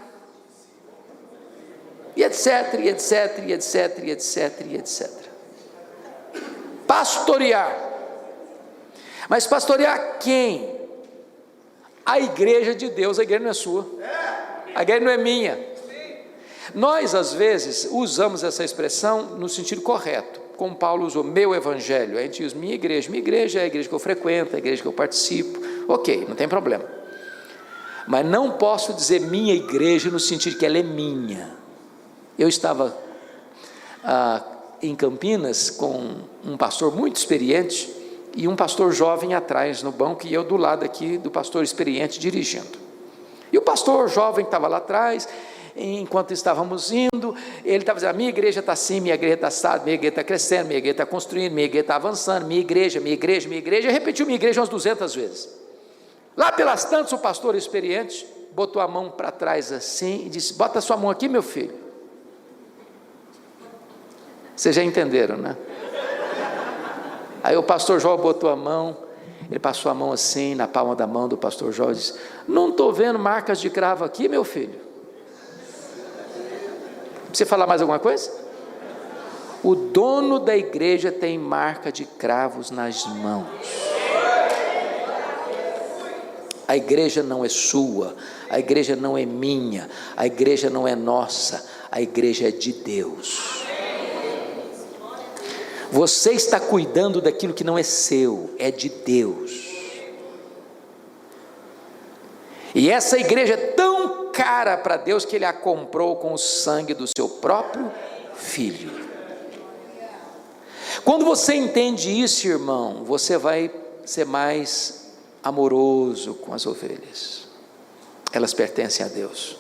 e etc, e etc, e etc, e etc, e etc. Pastorear. Mas pastorear quem? A igreja de Deus. A igreja não é sua, a igreja não é minha. Nós às vezes usamos essa expressão no sentido correto, como Paulo usou, meu evangelho. A gente diz minha igreja é a igreja que eu frequento, a igreja que eu participo, ok, não tem problema. Mas não posso dizer minha igreja no sentido que ela é minha. Eu estava em Campinas com um pastor muito experiente e um pastor jovem atrás no banco, e eu do lado aqui do pastor experiente dirigindo. E o pastor jovem estava lá atrás, enquanto estávamos indo, ele estava dizendo, minha igreja está assim, minha igreja está assado, minha igreja está crescendo, minha igreja está construindo, minha igreja está avançando, minha igreja, e repetiu minha igreja umas 200 vezes. Lá pelas tantas, o pastor experiente botou a mão para trás assim e disse, bota a sua mão aqui, meu filho. Vocês já entenderam, né? Aí o pastor Jó botou a mão, ele passou a mão assim, na palma da mão do pastor Jó, e disse, não estou vendo marcas de cravo aqui, meu filho. Precisa falar mais alguma coisa? O dono da igreja tem marca de cravos nas mãos. A igreja não é sua, a igreja não é minha, a igreja não é nossa, a igreja é de Deus. Você está cuidando daquilo que não é seu, é de Deus. E essa igreja é tão cara para Deus que Ele a comprou com o sangue do seu próprio Filho. Quando você entende isso, irmão, você vai ser mais amoroso com as ovelhas. Elas pertencem a Deus.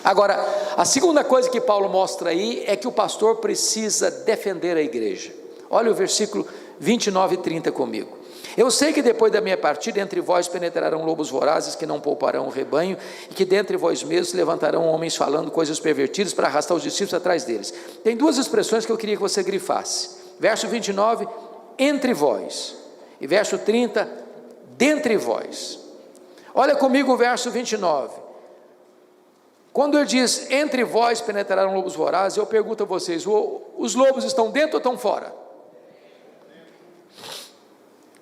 Agora, a segunda coisa que Paulo mostra aí é que o pastor precisa defender a igreja. Olha o versículo 29 e 30 comigo. Eu sei que depois da minha partida entre vós penetrarão lobos vorazes que não pouparão o rebanho, e que dentre vós mesmos se levantarão homens falando coisas pervertidas para arrastar os discípulos atrás deles. Tem duas expressões que eu queria que você grifasse. Verso 29, entre vós, e verso 30, dentre vós. Olha comigo o verso 29. Quando ele diz, entre vós penetrarão lobos vorazes, eu pergunto a vocês, os lobos estão dentro ou estão fora?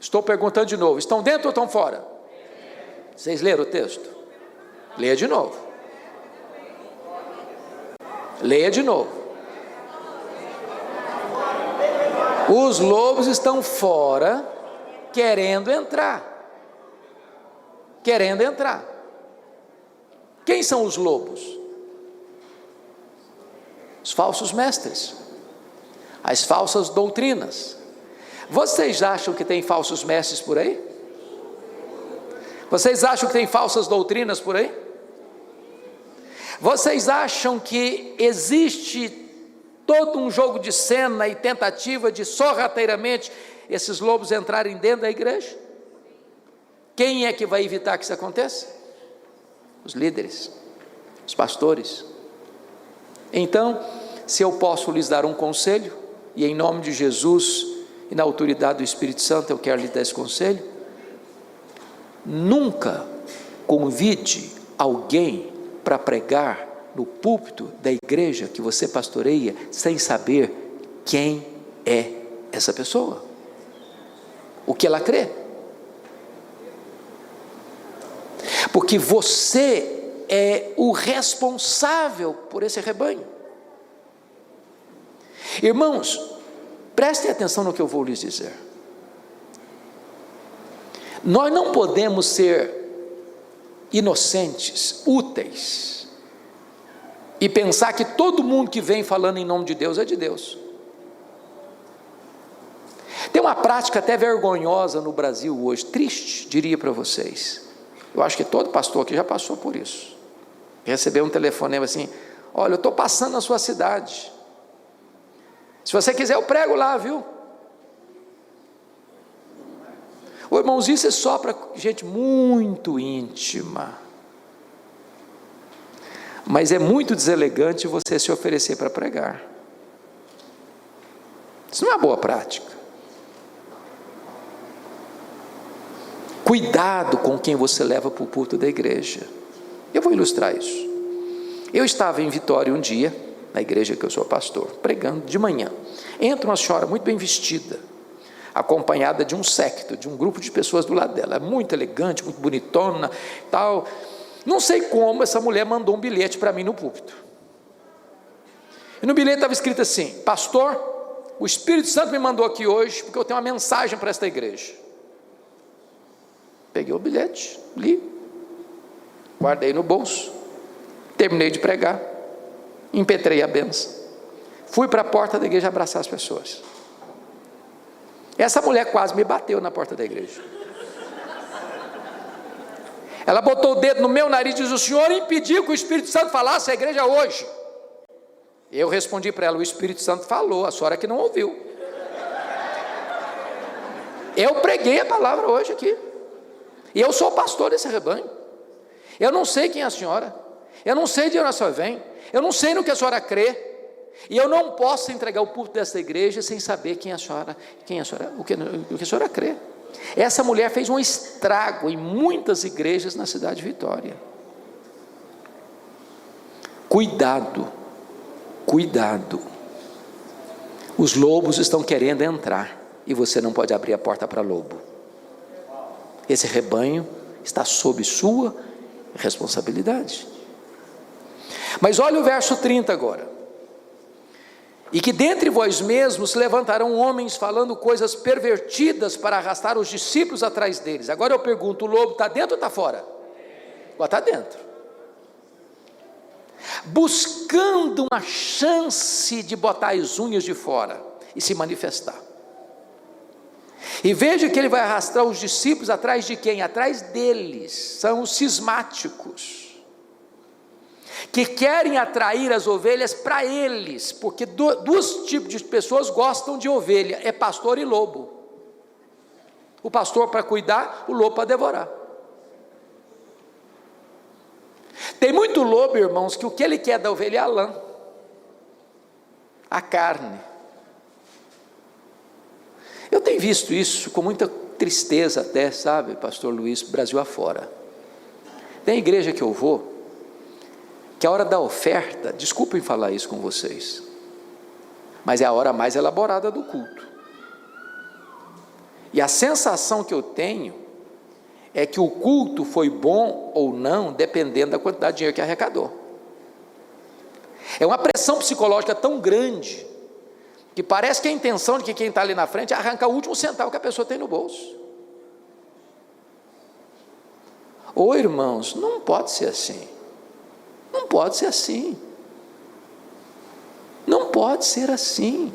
Estou perguntando de novo, estão dentro ou estão fora? Vocês leram o texto? Leia de novo. Leia de novo. Os lobos estão fora, querendo entrar. Querendo entrar. Quem são os lobos? Os falsos mestres, as falsas doutrinas. Vocês acham que tem falsos mestres por aí? Vocês acham que tem falsas doutrinas por aí? Vocês acham que existe todo um jogo de cena e tentativa de sorrateiramente esses lobos entrarem dentro da igreja? Quem é que vai evitar que isso aconteça? Os líderes, os pastores. Então, se eu posso lhes dar um conselho, e em nome de Jesus e na autoridade do Espírito Santo eu quero lhes dar esse conselho, nunca convide alguém para pregar no púlpito da igreja que você pastoreia sem saber quem é essa pessoa. o que ela crê. Porque você é o responsável por esse rebanho. Irmãos, prestem atenção no que eu vou lhes dizer. Nós não podemos ser inocentes, úteis, e pensar que todo mundo que vem falando em nome de Deus é de Deus. Tem uma prática até vergonhosa no Brasil hoje, triste, diria para vocês. Eu acho que todo pastor aqui já passou por isso. Recebeu um telefonema assim: olha, eu estou passando na sua cidade, se você quiser eu prego lá, viu? Ô irmãos, isso é só para gente muito íntima, mas é muito deselegante você se oferecer para pregar. Isso não é uma boa prática. Cuidado com quem você leva para o púlpito da igreja. Eu vou ilustrar isso. Eu estava em Vitória um dia, na igreja que eu sou pastor, pregando de manhã. Entra uma senhora muito bem vestida, acompanhada de um séquito, de um grupo de pessoas do lado dela, muito elegante, muito bonitona, tal. Não sei como essa mulher mandou um bilhete para mim no púlpito. E no bilhete estava escrito assim: pastor, o Espírito Santo me mandou aqui hoje, porque eu tenho uma mensagem para esta igreja. Peguei o bilhete, li, guardei no bolso, terminei de pregar, impetrei a benção, fui para a porta da igreja abraçar as pessoas. Essa mulher quase me bateu na porta da igreja. Ela botou o dedo no meu nariz e disse: o senhor impediu que o Espírito Santo falasse à igreja hoje. Eu respondi para ela: o Espírito Santo falou, a senhora que não ouviu. Eu preguei a palavra hoje aqui, e eu sou o pastor desse rebanho. Eu não sei quem é a senhora, eu não sei de onde a senhora vem, eu não sei no que a senhora crê, e eu não posso entregar o púlpito dessa igreja sem saber o que a senhora crê. Essa mulher fez um estrago em muitas igrejas na cidade de Vitória. Cuidado, cuidado. Os lobos estão querendo entrar, e você não pode abrir a porta para lobo. Esse rebanho está sob sua responsabilidade. Mas olha o verso 30 agora: e que dentre vós mesmos se levantarão homens falando coisas pervertidas para arrastar os discípulos atrás deles. Agora eu pergunto: o lobo está dentro ou está fora? Está dentro, buscando uma chance de botar as unhas de fora e se manifestar. E veja que ele vai arrastar os discípulos atrás de quem? Atrás deles. São os cismáticos, que querem atrair as ovelhas para eles, porque dois tipos de pessoas gostam de ovelha: é pastor e lobo. O pastor para cuidar, o lobo para devorar. Tem muito lobo, irmãos, que o que ele quer da ovelha é a lã, a carne. Eu tenho visto isso com muita tristeza até, sabe, pastor Luiz, Brasil afora. Tem igreja que eu vou, que a hora da oferta, desculpem falar isso com vocês, mas é a hora mais elaborada do culto. E a sensação que eu tenho é que o culto foi bom ou não, dependendo da quantidade de dinheiro que arrecadou. É uma pressão psicológica tão grande, que parece que a intenção de que quem está ali na frente é arrancar o último centavo que a pessoa tem no bolso. Ô irmãos, não pode ser assim. Não pode ser assim. Não pode ser assim.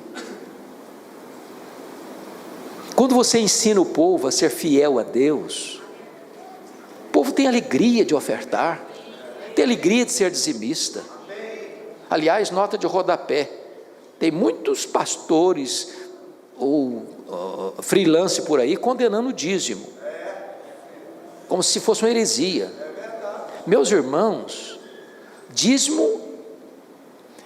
Quando você ensina o povo a ser fiel a Deus, o povo tem alegria de ofertar, tem alegria de ser dizimista. Aliás, nota de rodapé: tem muitos pastores ou freelance por aí condenando o dízimo, como se fosse uma heresia. Meus irmãos, dízimo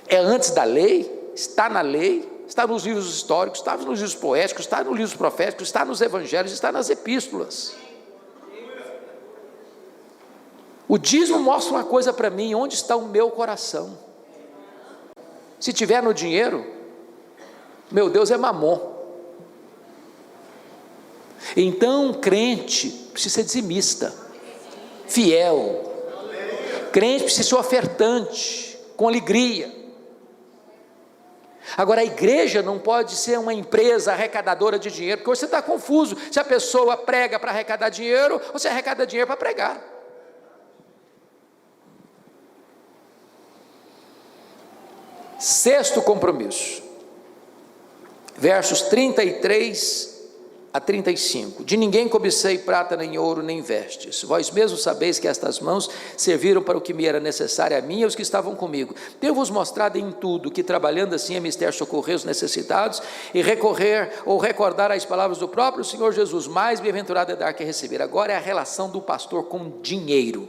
é antes da lei, está na lei, está nos livros históricos, está nos livros poéticos, está nos livros proféticos, está nos evangelhos, está nas epístolas. O dízimo mostra uma coisa para mim: onde está o meu coração. Se tiver no dinheiro, meu Deus, é mamon. Então, crente precisa ser dizimista, fiel. Crente precisa ser ofertante, com alegria. Agora, a igreja não pode ser uma empresa arrecadadora de dinheiro, porque hoje você está confuso, se a pessoa prega para arrecadar dinheiro, ou se arrecada dinheiro para pregar. Sexto compromisso, versos 33 a 35, de ninguém cobicei prata, nem ouro, nem vestes, vós mesmos sabeis que estas mãos serviram para o que me era necessário a mim e aos que estavam comigo. Tenho-vos mostrado em tudo, que trabalhando assim é mister socorrer os necessitados, e recorrer ou recordar as palavras do próprio Senhor Jesus, mais bem-aventurado é dar que receber. Agora é a relação do pastor com dinheiro.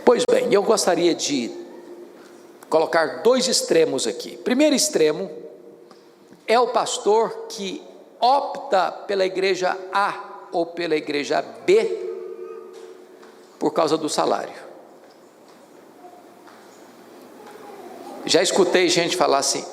Pois bem, eu gostaria de colocar dois extremos aqui. Primeiro extremo é o pastor que opta pela igreja A ou pela igreja B por causa do salário. Já escutei gente falar assim: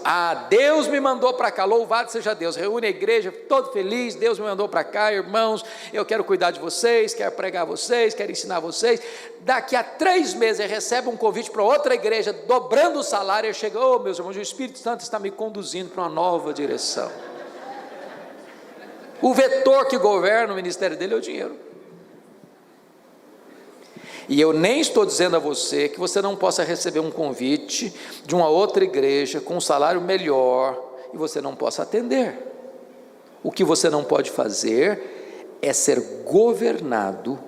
Deus me mandou para cá, louvado seja Deus, reúne a igreja, todo feliz, Deus me mandou para cá, irmãos, eu quero cuidar de vocês, quero pregar vocês, quero ensinar vocês. Daqui a 3 meses ele recebe um convite para outra igreja, dobrando o salário, e chega: meus irmãos, o Espírito Santo está me conduzindo para uma nova direção. O vetor que governa o ministério dele é o dinheiro. E eu nem estou dizendo a você que você não possa receber um convite de uma outra igreja com um salário melhor e você não possa atender. O que você não pode fazer é ser governado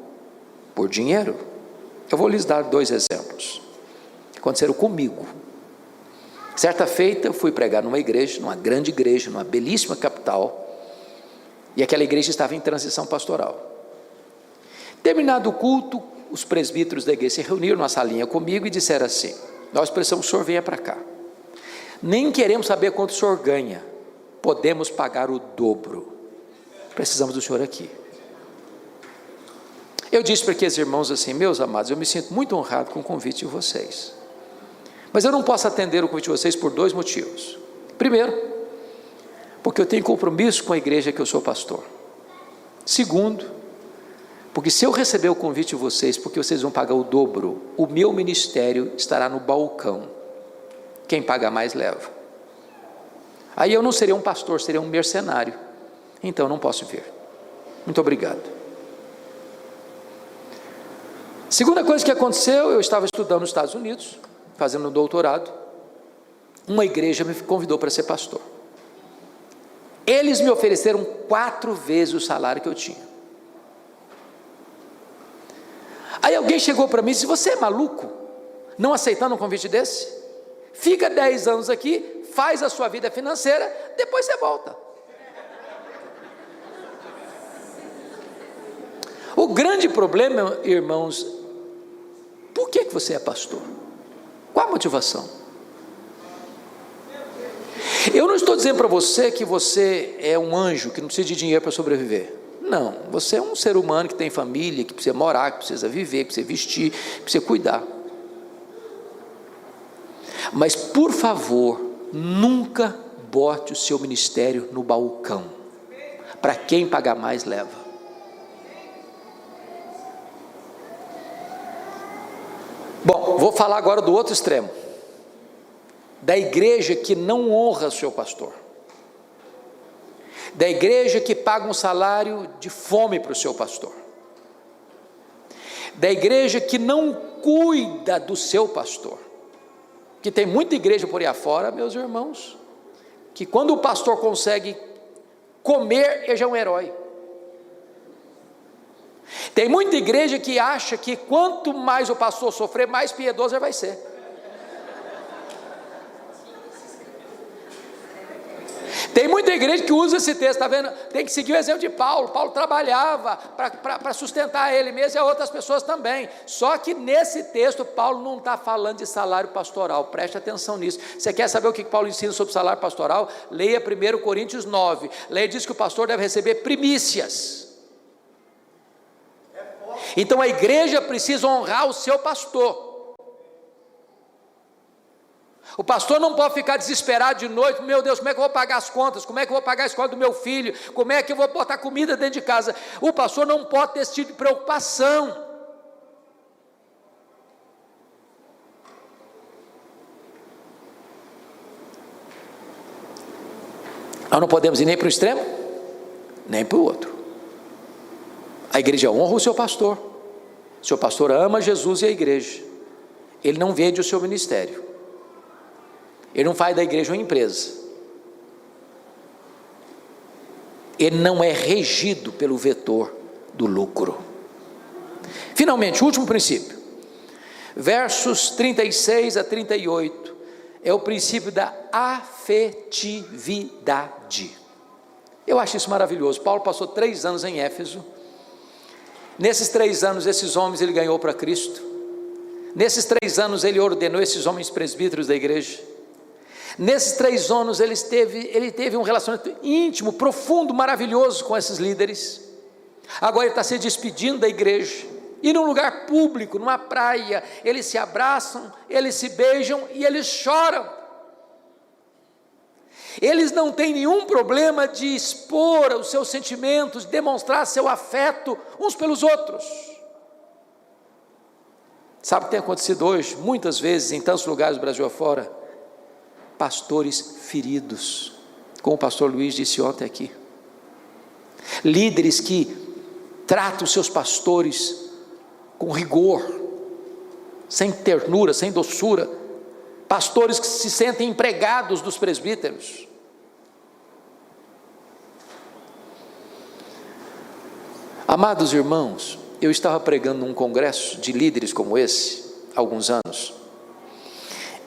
por dinheiro. Eu vou lhes dar 2 exemplos que aconteceram comigo. Certa feita eu fui pregar numa igreja, numa grande igreja, numa belíssima capital, e aquela igreja estava em transição pastoral. Terminado o culto, os presbíteros da igreja se reuniram numa salinha comigo e disseram assim: nós precisamos que o senhor venha para cá, nem queremos saber quanto o senhor ganha, podemos pagar o dobro, precisamos do senhor aqui. Eu disse para aqueles irmãos assim: meus amados, eu me sinto muito honrado com o convite de vocês, mas eu não posso atender o convite de vocês por 2 motivos. Primeiro, porque eu tenho compromisso com a igreja que eu sou pastor. Segundo, porque se eu receber o convite de vocês, porque vocês vão pagar o dobro, o meu ministério estará no balcão, quem paga mais leva. Aí eu não seria um pastor, seria um mercenário, então eu não posso vir. Muito obrigado. Segunda coisa que aconteceu, eu estava estudando nos Estados Unidos, fazendo um doutorado, uma igreja me convidou para ser pastor. Eles me ofereceram 4 vezes o salário que eu tinha. Aí alguém chegou para mim e disse: você é maluco, não aceitando um convite desse? Fica 10 anos aqui, faz a sua vida financeira, depois você volta. O grande problema, irmãos, por que você é pastor? Qual a motivação? Eu não estou dizendo para você que você é um anjo que não precisa de dinheiro para sobreviver. Não, você é um ser humano que tem família, que precisa morar, que precisa viver, que precisa vestir, que precisa cuidar. Mas por favor, nunca bote o seu ministério no balcão. Para quem pagar mais leva. Bom, vou falar agora do outro extremo, da igreja que não honra o seu pastor, da igreja que paga um salário de fome para o seu pastor, da igreja que não cuida do seu pastor, que tem muita igreja por aí afora, meus irmãos, que quando o pastor consegue comer, ele já é um herói. Tem muita igreja que acha que quanto mais o pastor sofrer, mais piedoso ele vai ser. Tem muita igreja que usa esse texto, está vendo? Tem que seguir o exemplo de Paulo. Paulo trabalhava para sustentar ele mesmo e outras pessoas também. Só que nesse texto, Paulo não está falando de salário pastoral. Preste atenção nisso. Você quer saber o que Paulo ensina sobre salário pastoral? Leia 1 Coríntios 9. Leia, diz que o pastor deve receber primícias. Então a igreja precisa honrar o seu pastor. O pastor não pode ficar desesperado de noite, meu Deus, como é que eu vou pagar as contas? Como é que eu vou pagar a escola do meu filho? Como é que eu vou botar comida dentro de casa? O pastor não pode ter esse tipo de preocupação. Nós não podemos ir nem para o extremo, nem para o outro. A igreja honra o seu pastor. O seu pastor ama Jesus e a igreja. Ele não vende o seu ministério. Ele não faz da igreja uma empresa. Ele não é regido pelo vetor do lucro. Finalmente, o último princípio, versos 36 a 38, é o princípio da afetividade. Eu acho isso maravilhoso. Paulo passou 3 anos em Éfeso. Nesses 3 anos, esses homens ele ganhou para Cristo. Nesses 3 anos ele ordenou esses homens presbíteros da igreja. Nesses 3 anos ele teve um relacionamento íntimo, profundo, maravilhoso com esses líderes. Agora ele está se despedindo da igreja, e num lugar público, numa praia, eles se abraçam, eles se beijam e eles choram. Eles não têm nenhum problema de expor os seus sentimentos, demonstrar seu afeto uns pelos outros. Sabe o que tem acontecido hoje? Muitas vezes, em tantos lugares do Brasil afora, pastores feridos, como o pastor Luiz disse ontem aqui. Líderes que tratam os seus pastores com rigor, sem ternura, sem doçura. Pastores que se sentem empregados dos presbíteros. Amados irmãos, eu estava pregando num congresso de líderes como esse, há alguns anos,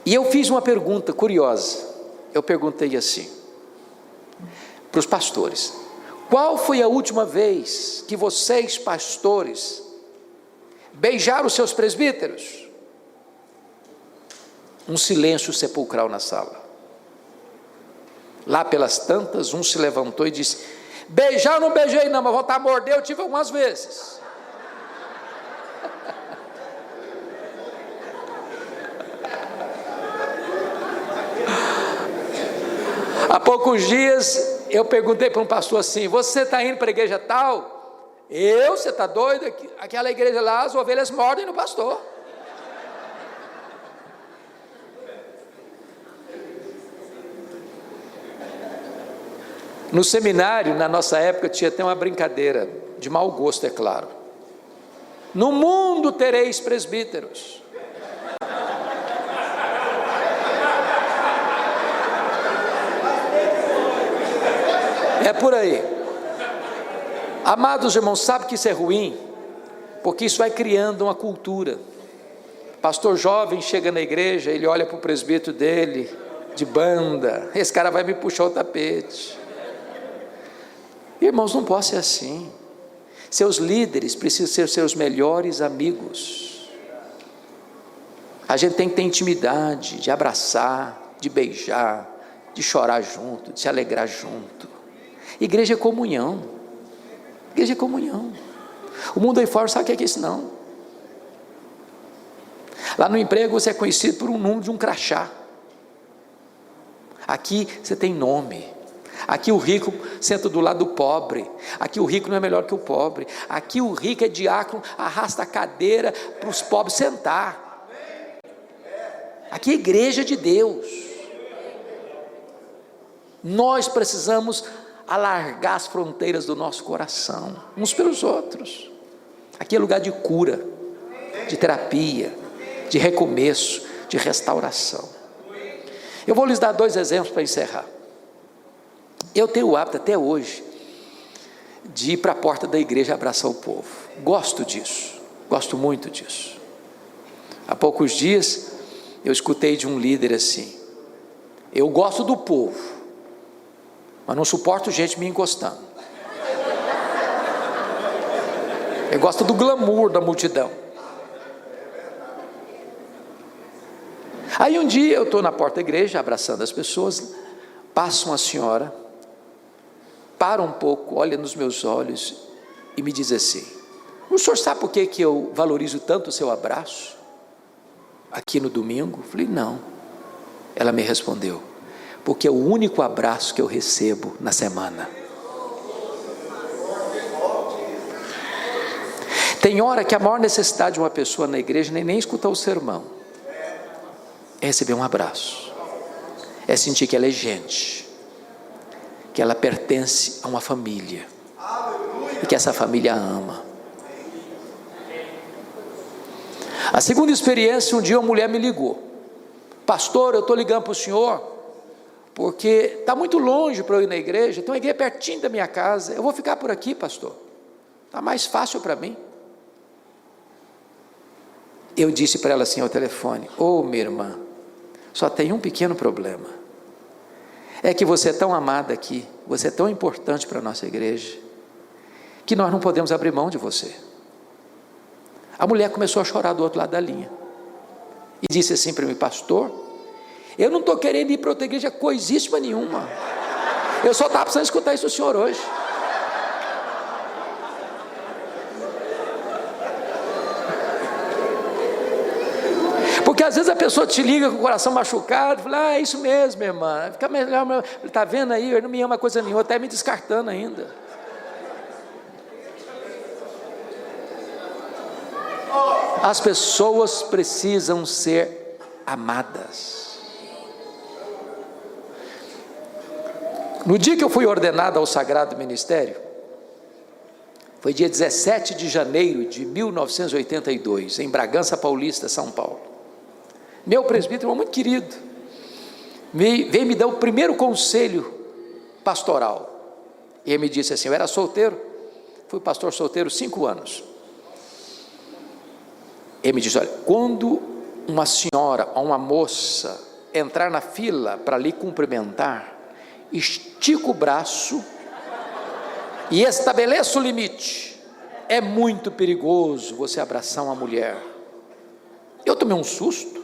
e eu fiz uma pergunta curiosa. Eu perguntei assim, para os pastores: qual foi a última vez que vocês, pastores, beijaram os seus presbíteros? Um silêncio sepulcral na sala. Lá pelas tantas, um se levantou e disse: beijar eu não beijei não, mas voltar a morder eu tive algumas vezes. Há poucos dias eu perguntei para um pastor assim: você está indo para a igreja tal? Você está doido? Aquela igreja lá, as ovelhas mordem no pastor. No seminário, na nossa época, tinha até uma brincadeira, de mau gosto, é claro. No mundo tereis presbíteros. É por aí. Amados irmãos, sabe que isso é ruim? Porque isso vai criando uma cultura. Pastor jovem chega na igreja, ele olha para o presbítero dele, de banda, esse cara vai me puxar o tapete. Irmãos, não pode ser assim. Seus líderes precisam ser seus melhores amigos. A gente tem que ter intimidade, de abraçar, de beijar, de chorar junto, de se alegrar junto. Igreja é comunhão. Igreja é comunhão. O mundo aí fora sabe o que é isso não. Lá no emprego você é conhecido por um número de um crachá. Aqui você tem nome. Aqui o rico senta do lado do pobre. Aqui o rico não é melhor que o pobre. Aqui o rico é diácono, arrasta a cadeira para os pobres sentar. Aqui é a igreja de Deus. Nós precisamos alargar as fronteiras do nosso coração, uns pelos outros. Aqui é lugar de cura, de terapia, de recomeço, de restauração. Eu vou lhes dar 2 exemplos para encerrar. Eu tenho o hábito até hoje de ir para a porta da igreja abraçar o povo. Gosto disso, gosto muito disso. Há poucos dias eu escutei de um líder assim: eu gosto do povo, mas não suporto gente me encostando. Eu gosto do glamour da multidão. Aí um dia eu estou na porta da igreja abraçando as pessoas, passa uma senhora, para um pouco, olha nos meus olhos e me diz assim: o senhor sabe por que eu valorizo tanto o seu abraço aqui no domingo? Eu falei: não. Ela me respondeu: porque é o único abraço que eu recebo na semana. Tem hora que a maior necessidade de uma pessoa na igreja nem escutar o sermão, é receber um abraço, é sentir que ela é gente, que ela pertence a uma família, e que essa família a ama. A segunda experiência, um dia uma mulher me ligou: pastor, eu estou ligando para o senhor, porque está muito longe para eu ir na igreja, tem uma igreja pertinho da minha casa, eu vou ficar por aqui, pastor, está mais fácil para mim. Eu disse para ela assim ao telefone: ô minha irmã, só tem um pequeno problema, é que você é tão amada aqui, você é tão importante para a nossa igreja, que nós não podemos abrir mão de você. A mulher começou a chorar do outro lado da linha, e disse assim para mim: pastor, eu não estou querendo ir para outra igreja coisíssima nenhuma, eu só estava precisando escutar isso do senhor hoje. Porque às vezes a pessoa te liga com o coração machucado, fala: é isso mesmo, minha irmã, fica melhor, ele está vendo aí, ele não me ama coisa nenhuma, até me descartando ainda. As pessoas precisam ser amadas. No dia que eu fui ordenado ao Sagrado Ministério, foi dia 17 de janeiro de 1982, em Bragança Paulista, São Paulo. Meu presbítero, muito querido, veio me dar o primeiro conselho pastoral, e ele me disse assim: eu era solteiro, fui pastor solteiro 5 anos, ele me disse: olha, quando uma senhora ou uma moça entrar na fila para lhe cumprimentar, estica o braço e estabeleça o limite, é muito perigoso você abraçar uma mulher. Eu tomei um susto.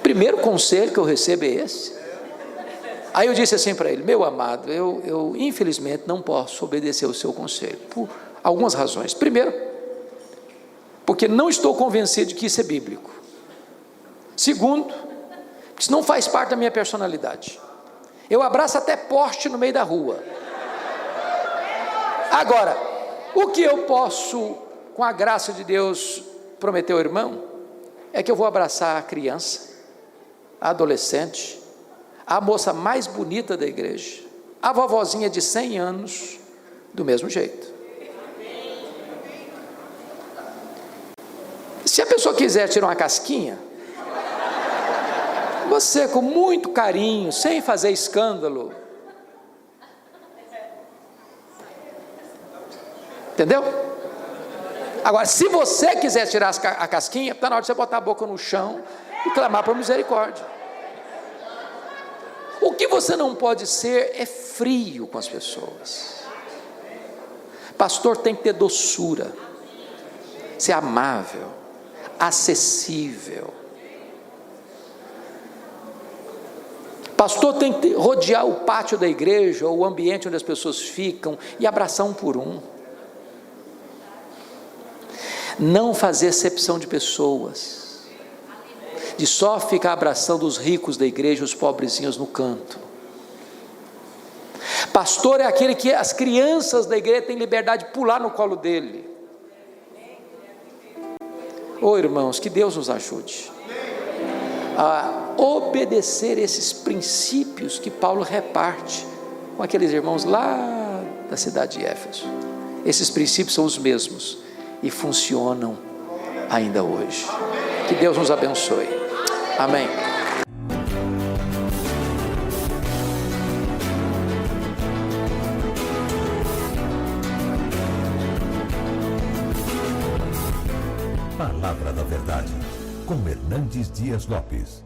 Primeiro conselho que eu recebo é esse. Aí eu disse assim para ele: meu amado, eu infelizmente não posso obedecer o seu conselho, por algumas razões. Primeiro, porque não estou convencido de que isso é bíblico. Segundo, porque isso não faz parte da minha personalidade. Eu abraço até poste no meio da rua. Agora, o que eu posso, com a graça de Deus, prometer ao irmão, é que eu vou abraçar a criança, a adolescente, a moça mais bonita da igreja, a vovozinha de 100 anos, do mesmo jeito. Se a pessoa quiser tirar uma casquinha, você, com muito carinho, sem fazer escândalo, entendeu? Agora, se você quiser tirar a casquinha, está na hora de você botar a boca no chão e clamar por misericórdia. O que você não pode ser é frio com as pessoas. Pastor tem que ter doçura, ser amável, acessível. Pastor tem que rodear o pátio da igreja, ou o ambiente onde as pessoas ficam, e abraçar um por um. Não fazer acepção de pessoas, de só ficar abraçando os ricos da igreja, os pobrezinhos no canto. Pastor é aquele que as crianças da igreja têm liberdade de pular no colo dele. Ô irmãos, que Deus nos ajude a obedecer esses princípios que Paulo reparte com aqueles irmãos lá da cidade de Éfeso. Esses princípios são os mesmos e funcionam ainda hoje. Que Deus nos abençoe. Amém. Palavra da Verdade, com Hernandes Dias Lopes.